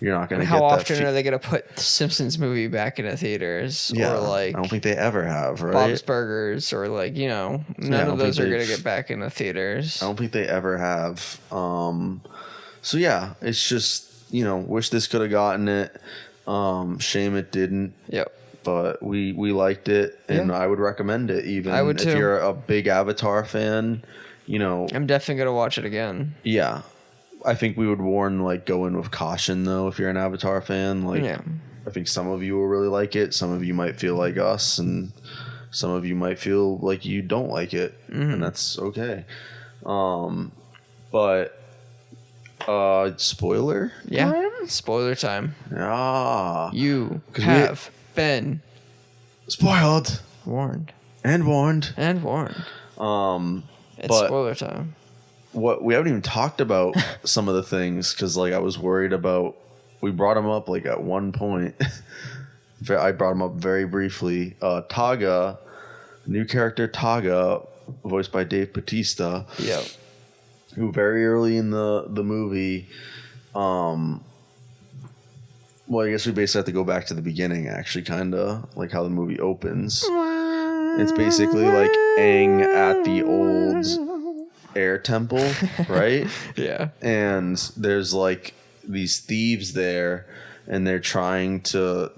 You're not going to get that. How often are they going to put the Simpsons movie back into theaters? Yeah, or like I don't think they ever have, right? Bob's Burgers, or like, none of those are going to get back into theaters. I don't think they ever have. So yeah, it's just, wish this could have gotten it. Shame it didn't. Yep. But we liked it, and I would recommend it. Even I would if you're a big Avatar fan, I'm definitely going to watch it again. Yeah. I think we would warn, like, go in with caution, though, if you're an Avatar fan. Like, I think some of you will really like it. Some of you might feel like us, and some of you might feel like you don't like it, and that's okay. But spoiler? Yeah, spoiler time. Ah, you have been spoiled, warned, and warned, and warned. It's spoiler time. What we haven't even talked about some of the things, because like I was worried about. We brought them up like at one point. I brought him up very briefly. Taga, new character Taga, voiced by Dave Bautista. Yep. Who very early in the movie, well, I guess we basically have to go back to the beginning, actually, kind of like how the movie opens. It's basically like Aang at the old air temple, right? Yeah. And there's like these thieves there, and they're trying to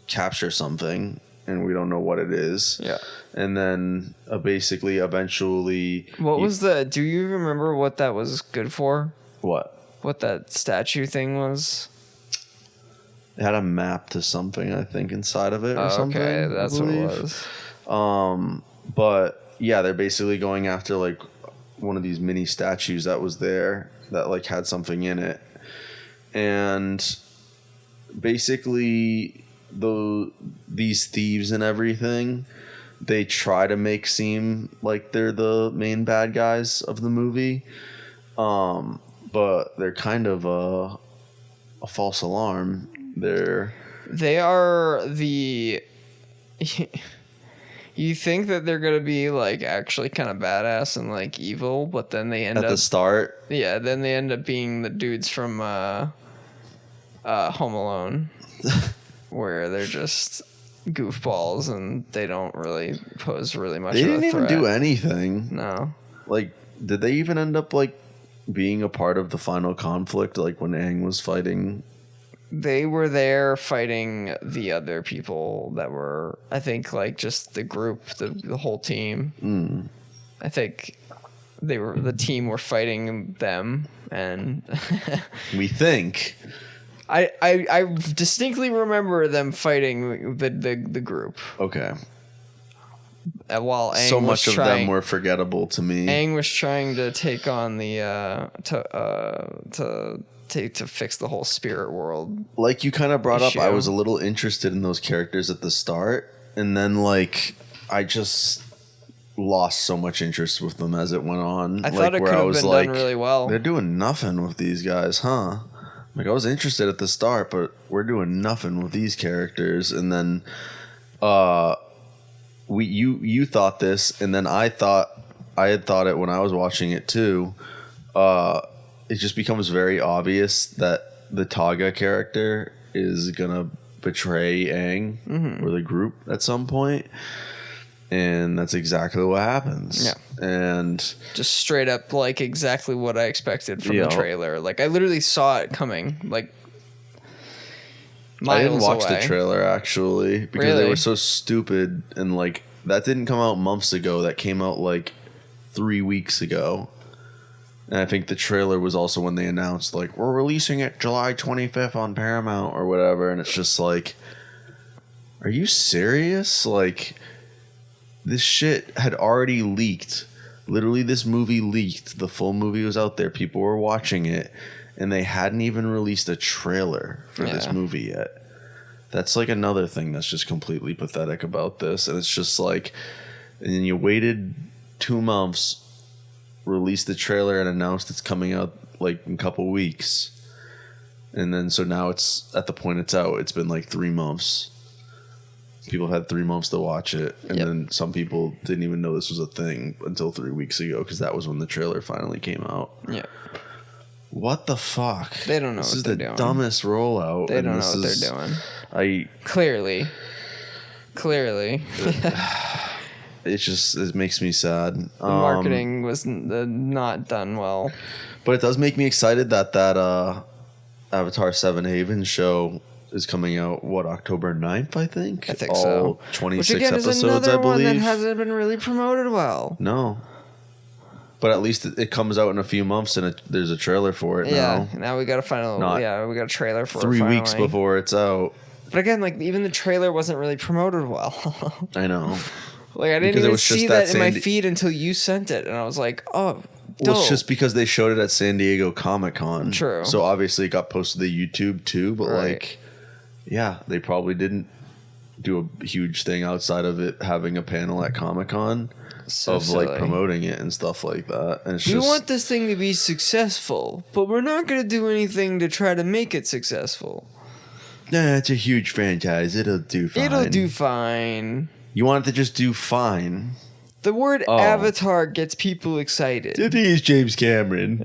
capture something, and we don't know what it is. Yeah. And then basically eventually do you remember what that was good for? What that statue thing was? It had a map to something, I think, inside of it or something. Okay, that's what it was. But yeah, they're basically going after like one of these mini statues that was there that like had something in it. And basically these thieves and everything, they try to make seem like they're the main bad guys of the movie, but they're kind of a false alarm. They are the you think that they're gonna be like actually kind of badass and like evil, but then they end up at the start. Yeah, then they end up being the dudes from Home Alone, where they're just goofballs and they don't really pose really much of a threat. They didn't even do anything. No. Like, did they even end up like being a part of the final conflict, like when Aang was fighting they were there fighting the other people that were, I think, like just the group, the whole team. I think the team were fighting them, and we think. I distinctly remember them fighting the group. Okay. While Aang so much of them were forgettable to me. Aang was trying to take on the to fix the whole spirit world. Like you kind of brought up, I was a little interested in those characters at the start, and then like I just lost so much interest with them as it went on. I thought it could have been done really well. They're doing nothing with these guys, huh? Like I was interested at the start, but we're doing nothing with these characters, and then you thought this, and then I had thought it when I was watching it too. It just becomes very obvious that the Taga character is gonna betray Aang or the group at some point, and that's exactly what happens. Yeah, and just straight up like exactly what I expected from the trailer. Like I literally saw it coming. Like I didn't watch the trailer actually because they were so stupid, and like that didn't come out months ago. That came out like 3 weeks ago. And I think the trailer was also when they announced, like, we're releasing it July 25th on Paramount or whatever. And it's just like, are you serious? Like, this shit had already leaked. Literally, this movie leaked. The full movie was out there. People were watching it. And they hadn't even released a trailer for this movie yet. That's like another thing that's just completely pathetic about this. And it's just like, and then you waited 2 months, released the trailer and announced it's coming out like in a couple weeks, and then so now it's at the point it's out, it's been like 3 months. People had 3 months to watch it, and then some people didn't even know this was a thing until 3 weeks ago, because that was when the trailer finally came out. What the fuck? They don't know what they're doing. This is the dumbest rollout. They don't know what they're doing. Clearly it makes me sad. The marketing was not done well. But it does make me excited that Avatar 7 Haven show is coming out, October 9th, I think? I think so. 26 Which again episodes, is another I believe. One that hasn't been really promoted well. No. But at least it comes out in a few months, and there's a trailer for it now. Now we got a we got a trailer for 3 it 3 weeks before it's out. But again, like, even the trailer wasn't really promoted well. I know. Like, I didn't even see that in my feed until you sent it, and I was like, oh, dope. Well, it's just because they showed it at San Diego Comic-Con. True. So obviously it got posted to YouTube too, but like, yeah, they probably didn't do a huge thing outside of it having a panel at Comic-Con of silly. Like promoting it and stuff like that. And we want this thing to be successful, but we're not going to do anything to try to make it successful. Nah, it's a huge franchise. It'll do fine. It'll do fine. You want it to just do fine. The word Avatar gets people excited. I think it's James Cameron.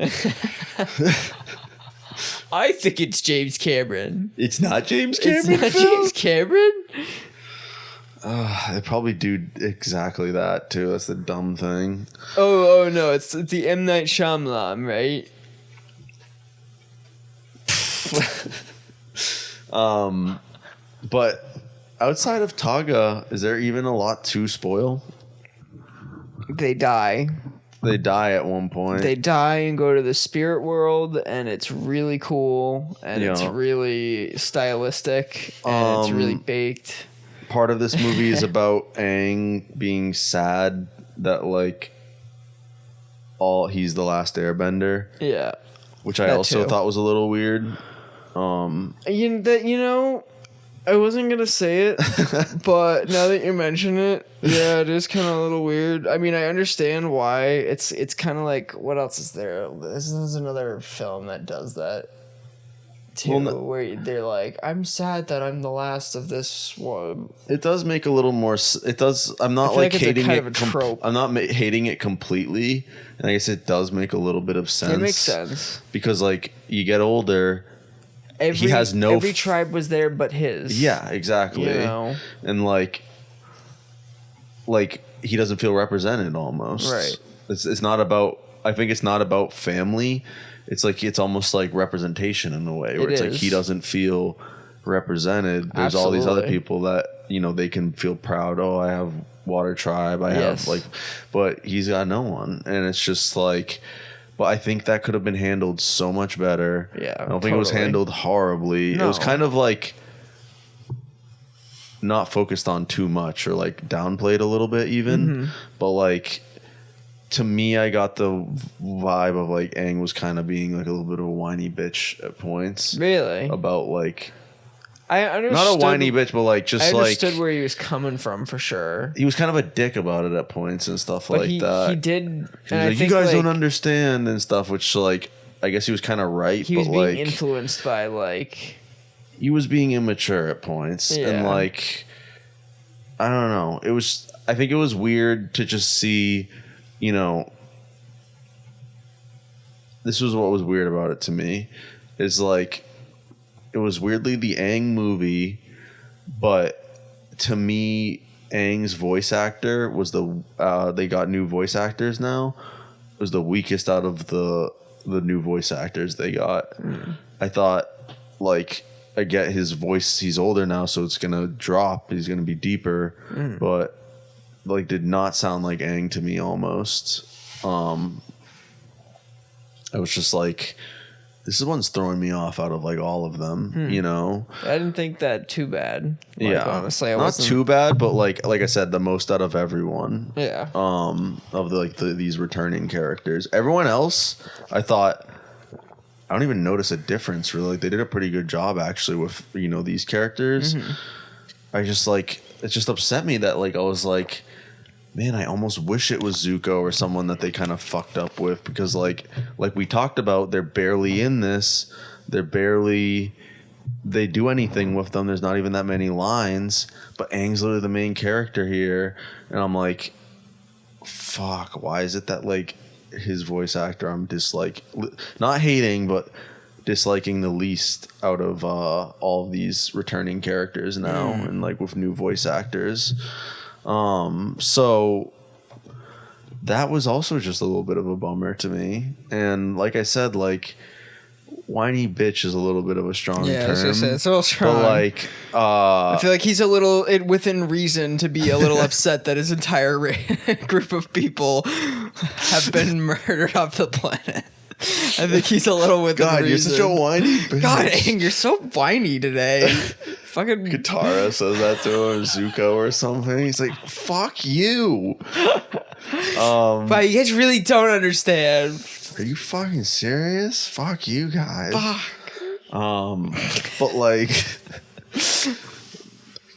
I think it's James Cameron. It's not James Cameron? It's not James Cameron? They probably do exactly that, too. That's the dumb thing. Oh no, it's the M. Night Shyamalan, right? But outside of Taga, is there even a lot to spoil? They die. They die at one point. They die and go to the spirit world, and it's really cool, and it's really stylistic, and it's really baked. Part of this movie is about Aang being sad that, like, he's the last Airbender. Yeah. Which I also thought was a little weird. I wasn't gonna say it, but now that you mention it, yeah, it is kind of a little weird. I mean, I understand why. It's kind of like, what else is there? This is another film that does that too, where they're like, I'm sad that I'm the last of this one. It does make a little more. It does. I'm not like hating it. I'm not hating it completely, and I guess it does make a little bit of sense. It makes sense because, like, you get older. Every tribe was there but his. Yeah, exactly. And like he doesn't feel represented almost. Right. It's not about. I think it's not about family. it's almost like representation in a way where it's like he doesn't feel represented. There's all these other people that, you know, they can feel proud. Oh, I have Water Tribe. I have like, but he's got no one. And it's just like, but I think that could have been handled so much better. Yeah. I don't think it was handled horribly. No. It was kind of like not focused on too much or like downplayed a little bit even. But like, to me, I got the vibe of like Aang was kind of being like a little bit of a whiny bitch at points. Really? About like, I understood, not a whiny bitch, but like just like I understood where he was coming from for sure. He was kind of a dick about it at points and stuff but like that. He did. And like, you guys don't understand and stuff, which like I guess he was kind of right. He was being influenced by like he was being immature at points and like I don't know. It was. I think it was weird to just see. You know, this was what was weird about it to me, is like, it was weirdly the Aang movie, but to me, Aang's voice actor was they got new voice actors now, was the weakest out of the new voice actors they got. I thought, like, I get his voice, he's older now, so it's gonna drop, he's gonna be deeper, but like did not sound like Aang to me almost. I was just like, this is one's throwing me off out of like all of them, you know? I didn't think that too bad. Like, yeah. Honestly, not too bad, but like I said, the most out of everyone. Yeah. Of these returning characters. Everyone else, I thought, I don't even notice a difference really. Like they did a pretty good job actually with, you know, these characters. I just like, it just upset me that like I was like, man, I almost wish it was Zuko or someone that they kind of fucked up with, because like we talked about, they're barely in this. They do anything with them. There's not even that many lines, but Aang's literally the main character here. And I'm like, fuck, why is it that like his voice actor I'm not hating, but disliking the least out of all of these returning characters now, and like with new voice actors. So that was also just a little bit of a bummer to me. And like I said, like whiny bitch is a little bit of a strong term. It's a little strong. But like, I feel like he's a little within reason to be a little upset that his entire group of people have been murdered off the planet. I think he's a little within reason. God, you're such a whiny bitch. God, Aang, you're so whiny today. Fucking Katara says that to him, Zuko or something. He's like, fuck you. But you guys really don't understand. Are you fucking serious? Fuck you guys. Fuck. But like,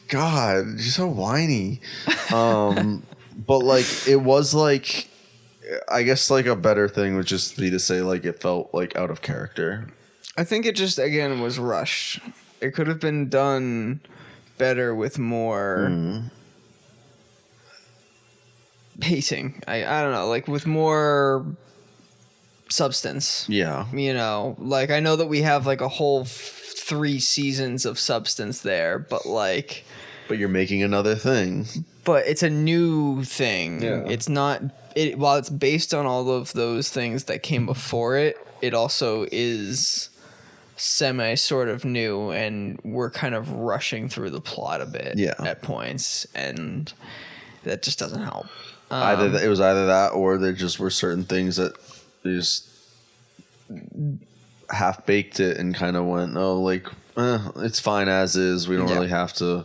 God, you're so whiny. But like, it was like, I guess like a better thing would just be to say like it felt like out of character. I think it just again was rushed. It could have been done better with more pacing. I don't know, like with more substance. Yeah. You know, like I know that we have like a whole 3 seasons of substance there, but like... But you're making another thing. But it's a new thing. Yeah. It's not... While it's based on all of those things that came before it, it also is semi sort of new, and we're kind of rushing through the plot a bit at points, and that just doesn't help. It was either that, or there just were certain things that they just half baked it and kind of went, oh, like, it's fine as is. We don't really have to.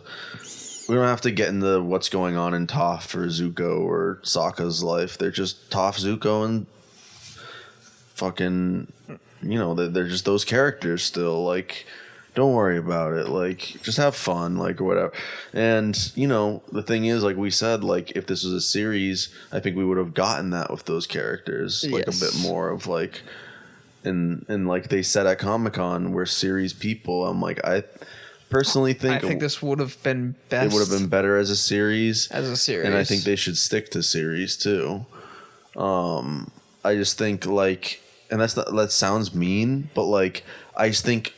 We don't have to get into what's going on in Toph or Zuko or Sokka's life. They're just Toph, Zuko, and fucking, you know, they're just those characters still. Like, don't worry about it. Like, just have fun, like, or whatever. And, you know, the thing is, like we said, like, if this was a series, I think we would have gotten that with those characters. Like, a bit more of, like, and like they said at Comic-Con, we're series people. I'm like, I personally think this would have been best. It would have been better as a series. And I think they should stick to series too. I just think like, and that sounds mean, but like I just think,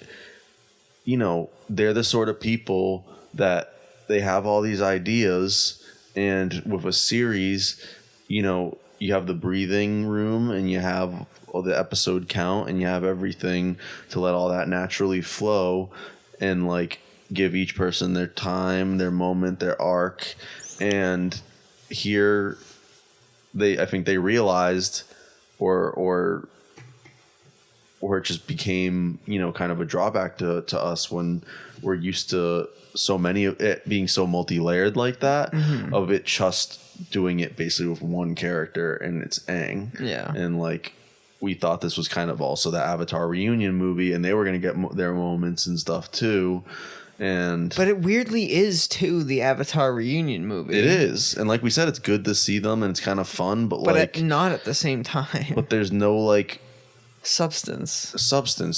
you know, they're the sort of people that they have all these ideas, and with a series, you know, you have the breathing room and you have all the episode count and you have everything to let all that naturally flow and like give each person their time, their moment, their arc. And here I think they realized or it just became, you know, kind of a drawback to us when we're used to so many of it being so multi-layered like that, of it just doing it basically with one character, and it's Aang. Yeah. And like we thought this was kind of also the Avatar reunion movie, and they were going to get their moments and stuff too. But it weirdly is too the Avatar reunion movie. It is, and like we said, it's good to see them and it's kind of fun, but like not at the same time. But there's no like substance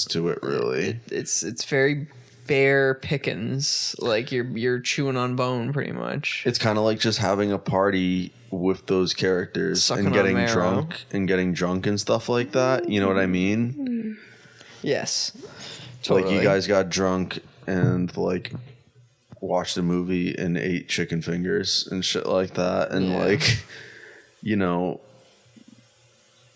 to it, really. It's very bare pickings, like you're chewing on bone pretty much. It's kind of like just having a party with those characters and getting drunk and stuff like that. You know what I mean? Yes, totally. Like you guys got drunk and like watched a movie and ate chicken fingers and shit like that, and like, you know,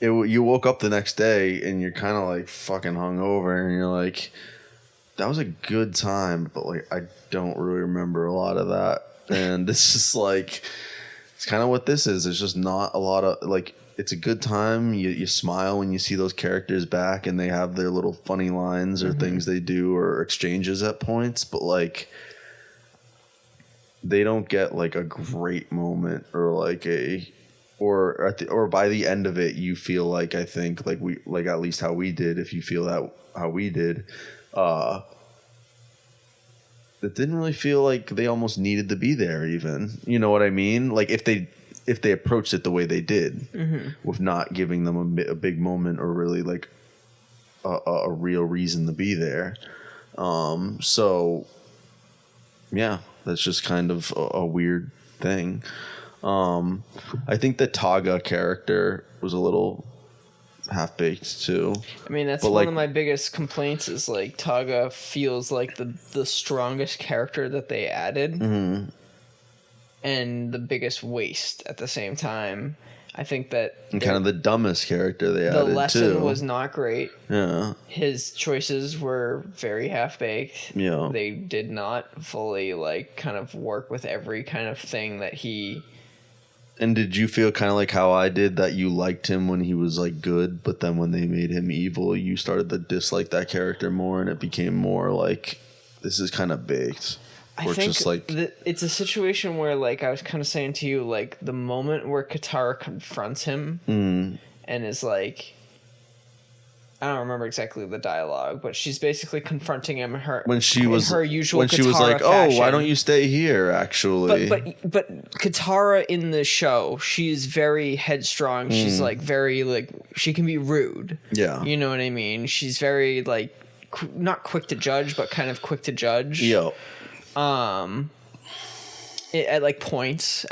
you woke up the next day and you're kind of like fucking hungover and you're like, that was a good time, but like I don't really remember a lot of that. And it's just like, it's kind of what this is. It's just not a lot of like, it's a good time. You smile when you see those characters back and they have their little funny lines or things they do or exchanges at points, but like they don't get like a great moment or like or by the end of it you feel like, I think like we like at least how we did, if you feel that how we did, it didn't really feel like they almost needed to be there even. You know what I mean? Like if they approached it the way they did, with not giving them a big moment or really like a real reason to be there. So yeah, that's just kind of a weird thing. I think the Taga character was a little half-baked too. I mean, that's one of my biggest complaints is like Taga feels like the strongest character that they added, and the biggest waste at the same time. I think that and kind of the dumbest character they added too. The lesson was not great. Yeah, his choices were very half-baked. Yeah, they did not fully like kind of work with every kind of thing that he. And did you feel kind of like how I did, that you liked him when he was like good, but then when they made him evil, you started to dislike that character more, and it became more like, this is kind of baked? I think just like it's a situation where, like I was kind of saying to you, like the moment where Katara confronts him and is like, I don't remember exactly the dialogue, but she's basically confronting him when she was her usual when Katara she was like, fashion. "Oh, why don't you stay here?" Actually, but Katara in the show, she's very headstrong. She's like very like she can be rude. Yeah, you know what I mean. She's very like not quick to judge, but kind of quick to judge. Yeah. At points,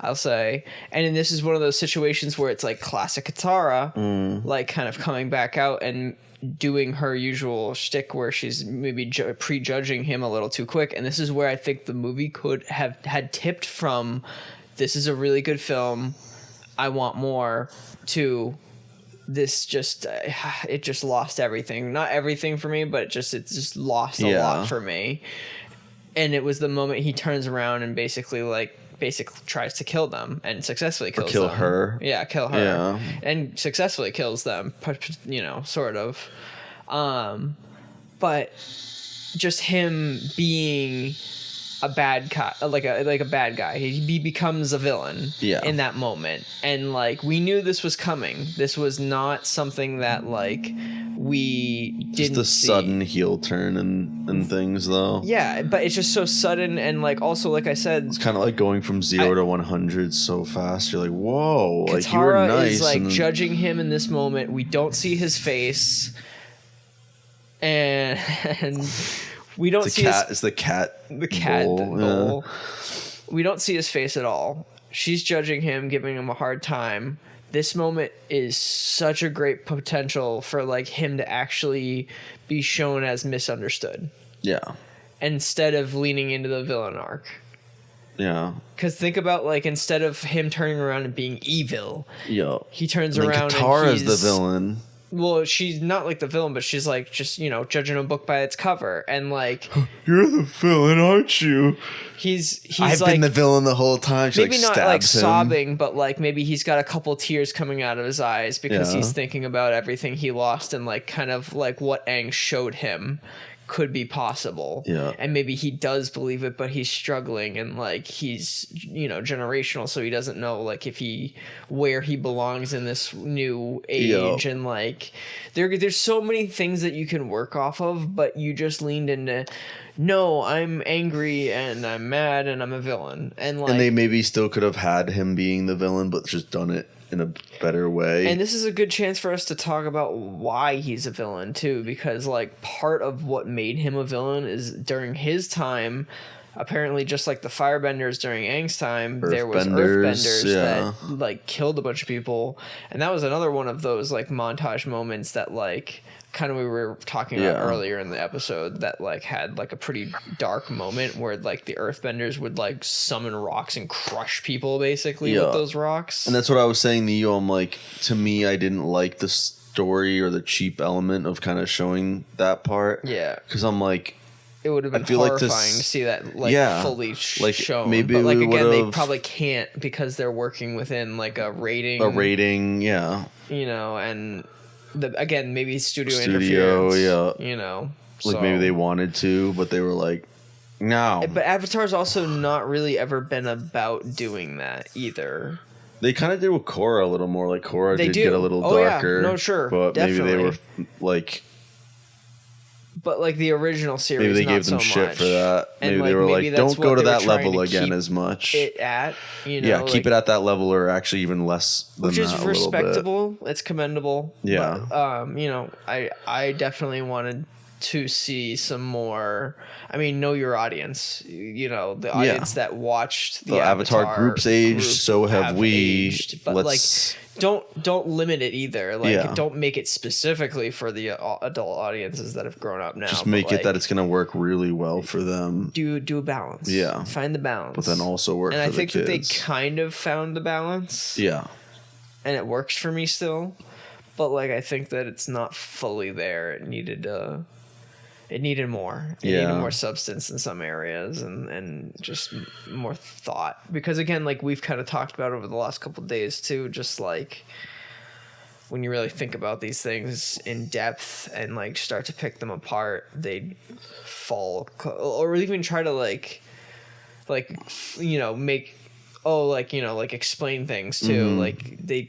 I'll say. And this is one of those situations where it's like classic Katara, like kind of coming back out and doing her usual shtick where she's maybe prejudging him a little too quick. And this is where I think the movie could have had tipped from, this is a really good film, I want more, to this just, it just lost everything. Not everything for me, but it just lost a lot for me. And it was the moment he turns around and basically tries to kill them and successfully kills them. Her. Yeah, kill her. Yeah. And successfully kills them, you know, sort of. But just him being a bad guy, like a bad guy. He becomes a villain in that moment. And like we knew this was coming. This was not something that like we didn't just a sudden heel turn and things though. Yeah, but it's just so sudden, and like also like I said, it's kind of like going from 0 to 100 so fast. You're like, whoa, Katara like you were nice. Is like judging him in this moment. We don't see his face, and we don't see it's the cat bowl. We don't see his face at all. She's judging him, giving him a hard time. This moment is such a great potential for like him to actually be shown as misunderstood. Yeah. Instead of leaning into the villain arc. Yeah. Because think about, like, instead of him turning around and being evil, he turns around Katara's the villain. Well, she's not like the villain, but she's like just, judging a book by its cover. And like, you're the villain, aren't you? I've been the villain the whole time. She maybe not like sobbing, but like maybe he's got a couple tears coming out of his eyes because he's thinking about everything he lost and like kind of like what Aang showed him could be possible. Yeah. And maybe he does believe it, but he's struggling and like he's, generational. So he doesn't know like where he belongs in this new age. And like, there's so many things that you can work off of, but you just leaned into, no, I'm angry and I'm mad and I'm a villain. And like, and they maybe still could have had him being the villain, but just done it in a better way. And this is a good chance for us to talk about why he's a villain too, because like part of what made him a villain is during his time, apparently just like the firebenders during Aang's time, there was earthbenders that like killed a bunch of people. And that was another one of those like montage moments that like kind of we were talking about earlier in the episode that like had like a pretty dark moment where like the earthbenders would like summon rocks and crush people basically with those rocks. And that's what I was saying to you. I'm like, to me, I didn't like the story or the cheap element of kind of showing that part. Yeah. Because I'm like, it would have been horrifying to see that like fully shown. Maybe but like again, they probably can't because they're working within like a rating. And again, maybe studio interference. Like maybe they wanted to, but they were like, no. But Avatar's also not really ever been about doing that either. They kind of did with Korra a little more. Like Korra did get a little darker. Yeah. No, sure. But definitely. maybe they were like... But like the original series, maybe they not gave them so shit much. for that. And maybe they were like, don't go to that level again as much. Keep it at that level, or actually even less than which is that respectable. It's commendable. Yeah. But, I definitely wanted to see some more. I mean, know your audience. The audience that watched the Avatar group's aged, so have we. Aged, but don't limit it either. Don't make it specifically for the adult audiences that have grown up now. Just make it that it's going to work really well for them. Do a balance. Yeah. Find the balance. But then also work for the kids. And I think that they kind of found the balance. Yeah. And it works for me still. But I think that it's not fully there. It needed more. It needed more substance in some areas and just more thought. Because again, we've kind of talked about over the last couple of days too, just when you really think about these things in depth and start to pick them apart, they fall or even try to make explain things too. Mm-hmm. The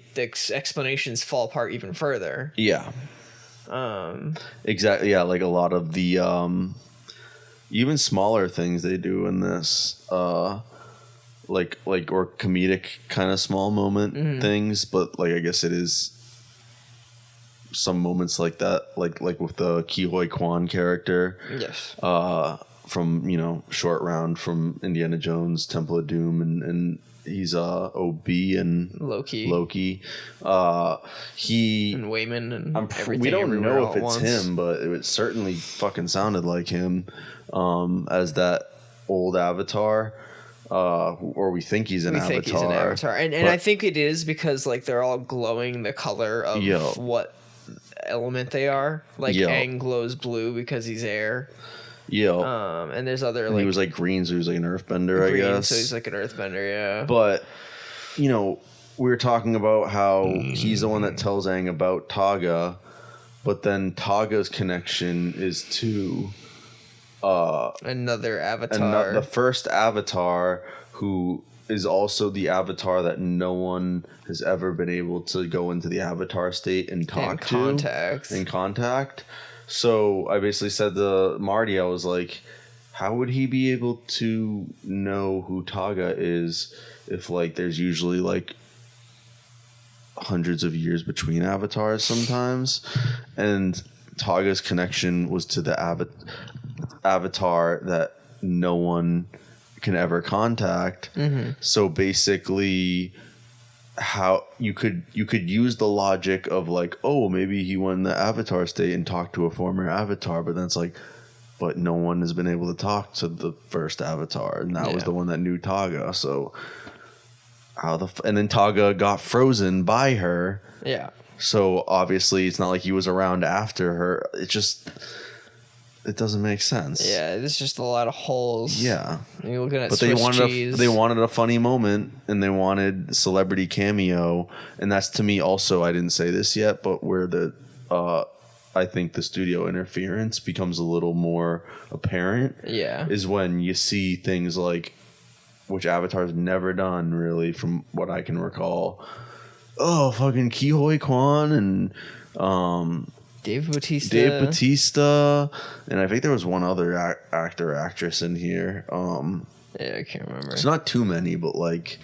explanations fall apart even further. Yeah. Exactly. Yeah, a lot of the even smaller things they do in this, or comedic kind of small moment things, but I guess it is some moments like that, like with the Ki-Hoi Kwan character. Yes. From Short Round from Indiana Jones, Temple of Doom, and he's OB and Loki. He and Wayman and everything. We don't know if it's him, but it certainly fucking sounded like him as that old Avatar. Or we think he's an Avatar. Think he's an Avatar, and I think it is because they're all glowing the color of what element they are. Aang glows blue because he's air. Yeah. And there's other he was green, so he was an earthbender, I guess. So he's an earthbender, yeah. But we were talking about how he's the one that tells Aang about Taga, but then Taga's connection is to another Avatar. The first Avatar, who is also the Avatar that no one has ever been able to go into the Avatar state and talk to. In contact. So I basically said to Marty, I was like, how would he be able to know who Taga is if there's usually hundreds of years between avatars sometimes? And Taga's connection was to the avatar that no one can ever contact. Mm-hmm. So basically, how you could use the logic of maybe he went in the Avatar state and talked to a former Avatar, but then it's but no one has been able to talk to the first Avatar, and that was the one that knew Togga. So and then Togga got frozen by her. Yeah. So obviously it's not like he was around after her. It doesn't make sense. Yeah, there's just a lot of holes. Yeah. And you're looking at but Swiss cheese. They wanted a funny moment, and they wanted celebrity cameo, and that's, to me, also, I didn't say this yet, but where I think the studio interference becomes a little more apparent. Yeah. Is when you see things like, which Avatar's never done, really, from what I can recall. Oh, fucking Ki-Hoi Kwan and Dave Bautista, and I think there was one other actor or actress in here. Yeah, I can't remember. It's not too many, but like,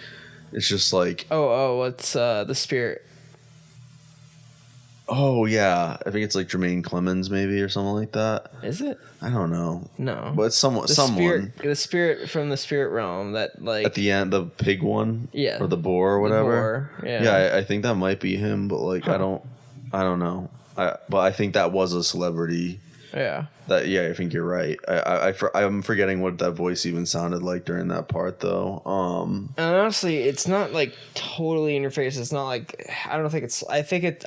it's just like what's the Spirit? Oh yeah, I think it's like Jermaine Clemens maybe or something like that. Is it? I don't know. No, but it's someone. The spirit from the spirit realm that like at the end, the pig one, or the boar or whatever. The boar, yeah. I think that might be him, but like I don't know. But I think that was a celebrity. Yeah. I think you're right. I'm forgetting what that voice even sounded like during that part, though. And honestly, it's not like totally in your face. It's not like I think it.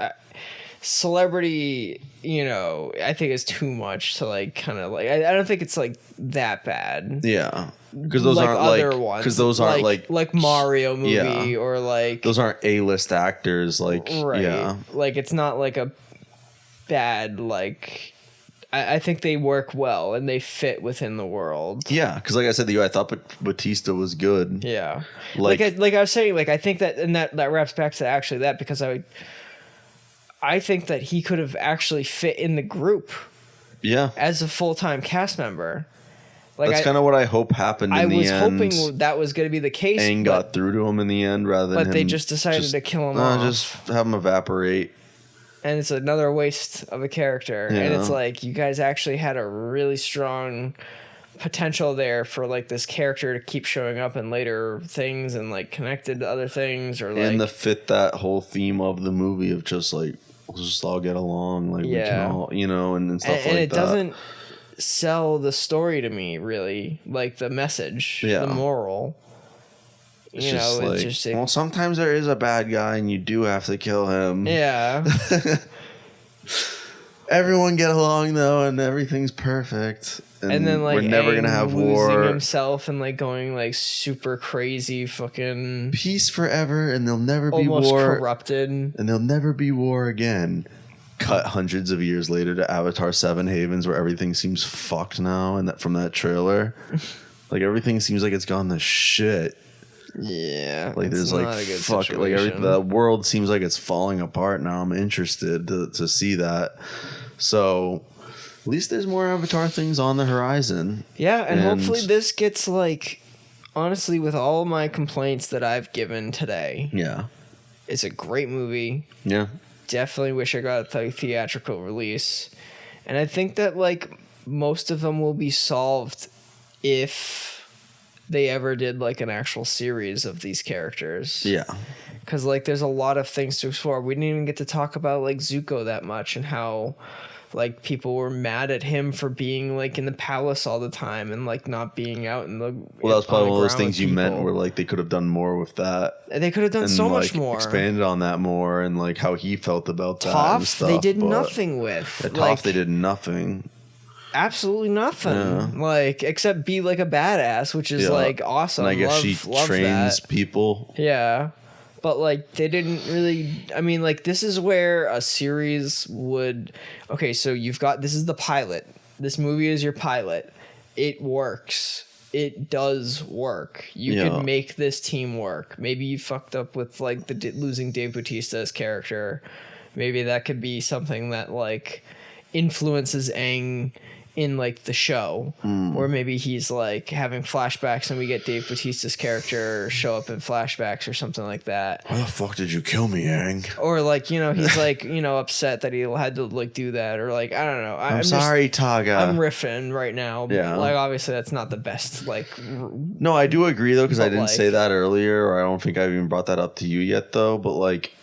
Celebrity, I think is too much to like kind of like. I don't think it's like that bad. Yeah. Because those aren't other like ones. Because those aren't like Mario movie or like those aren't A-list actors. Like like it's not like a bad like. I think they work well and they fit within the world. Yeah, because like I said to you, I thought Bautista was good. Yeah, like I was saying, like I think that and that wraps back to actually that because I think that he could have actually fit in the group. Yeah, as a full-time cast member. Like that's kind of what I hope happened in the end. I was hoping that was going to be the case. Aang got through to him in the end rather than But they just decided to kill him off. Just have him evaporate. And it's another waste of a character. Yeah. And it's like, you guys actually had a really strong potential there for like this character to keep showing up in later things and like connected to other things or like. And to fit that whole theme of the movie of just like, we'll just all get along. Like we can all, and stuff like that. And it doesn't sell the story to me really. Like the message, the moral. It's just well, sometimes there is a bad guy and you do have to kill him. Yeah. Everyone get along though, and everything's perfect. And then like we're never gonna have war. Losing himself and like going like super crazy, fucking peace forever, and there'll never be almost war. Corrupted, and there'll never be war again. Cut hundreds of years later to Avatar 7 Havens, where everything seems fucked now, and that from that trailer, like everything seems like it's gone to shit. Yeah, like there's like fuck, like the world seems like it's falling apart now. I'm interested to see that. So at least there's more Avatar things on the horizon. Yeah, and hopefully this gets like, honestly, with all my complaints that I've given today. Yeah, it's a great movie. Yeah, definitely wish I got a theatrical release, and I think that like most of them will be solved if they ever did like an actual series of these characters. Yeah. Because like there's a lot of things to explore. We didn't even get to talk about like Zuko that much and how like people were mad at him for being like in the palace all the time and like not being out in the well, that was probably one of those things you meant where like they could have done more with that. They could have done so much more. Expanded on that more and like how he felt about that and stuff. They did nothing with. At Toph, they did nothing. Absolutely nothing, like except be like a badass, which is like awesome. And I guess she trains people. Yeah, but like they didn't really. I mean, like this is where a series would. Okay, so you've got this is the pilot. This movie is your pilot. It works. It does work. You could make this team work. Maybe you fucked up with like losing Dave Bautista's character. Maybe that could be something that like influences Aang in like the show, or maybe he's like having flashbacks and we get Dave Bautista's character show up in flashbacks or something like that. Why the fuck did you kill me, Aang? Or like, he's like, upset that he had to like do that, or like, I don't know. I'm sorry, Togga. I'm riffing right now. Yeah. Like obviously that's not the best. Like, no, I do agree though, because I didn't say that earlier, or I don't think I've even brought that up to you yet though. But like,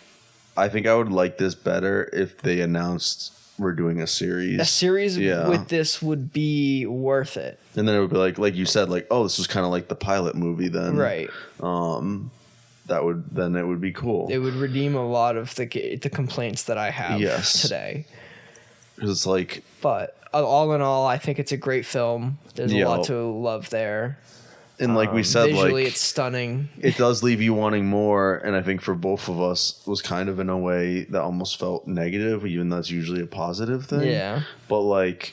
I think I would like this better if they announced we're doing a series. A series with this would be worth it. And then it would be like you said, like, oh, this was kind of like the pilot movie then. Right. Then it would be cool. It would redeem a lot of the complaints that I have today. Because it's like... But all in all, I think it's a great film. There's a lot to love there. And like we said, visually it's stunning. It does leave you wanting more, and I think for both of us was kind of in a way that almost felt negative, even though that's usually a positive thing. Yeah. But like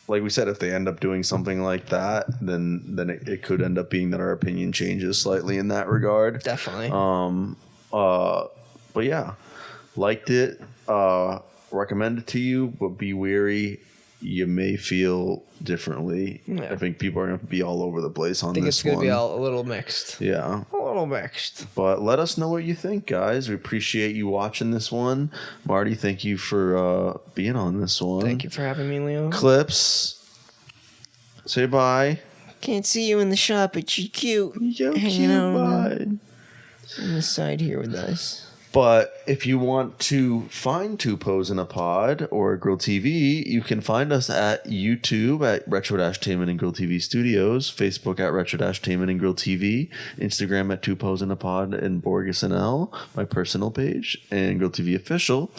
we said, if they end up doing something like that, then it could end up being that our opinion changes slightly in that regard. Definitely. But yeah, liked it. Recommend it to you, but be wary. You may feel differently. Yeah. I think people are going to be all over the place on this one. I think it's going to be a little mixed. Yeah. A little mixed. But let us know what you think, guys. We appreciate you watching this one. Marty, thank you for being on this one. Thank you for having me, Leon. Clips. Say bye. Can't see you in the shop, but you're cute. You're cute, bye. On the side here with us. But if you want to find Two Pose in a Pod or Grill TV, you can find us at YouTube at retro-TAINMENT and Grill TV Studios, Facebook at retro-TAINMENT and Grill TV, Instagram at Two Pose in a Pod and Borges and L, my personal page, and Grill TV Official.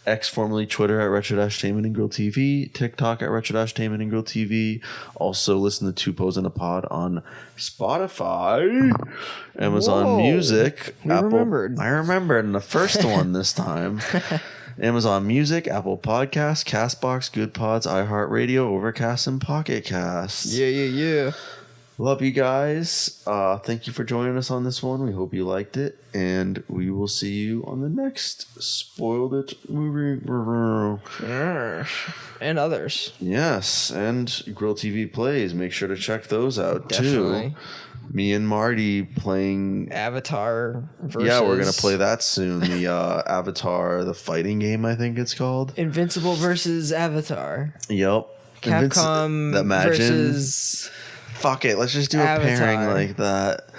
X, formerly Twitter at retro-TAINMENT and Grill TV, TikTok at retro-TAINMENT and Grill TV. Also listen to Two Pose in a Pod on Spotify, Amazon Music, Apple. Remembered. I remembered in the first one this time. Amazon Music, Apple Podcasts, Castbox, Good Pods, iHeartRadio, Overcast, and Pocket Cast. Yeah. Love you guys. Thank you for joining us on this one. We hope you liked it. And we will see you on the next Spoiled It movie review. And others. Yes. And Grill TV Plays. Make sure to check those out, too. Me and Marty playing... Avatar versus... Yeah, we're going to play that soon. The Avatar, the fighting game, I think it's called. Invincible versus Avatar. Yep. Capcom versus... Fuck it, let's just do Avatar. A pairing like that.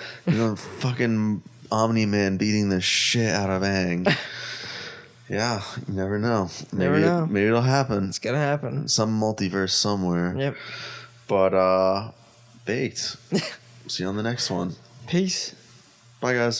Fucking Omni-Man beating the shit out of Aang. Yeah, you never know. Maybe it'll happen. It's gonna happen. Some multiverse somewhere. Yep. But baked. See you on the next one. Peace. Bye, guys.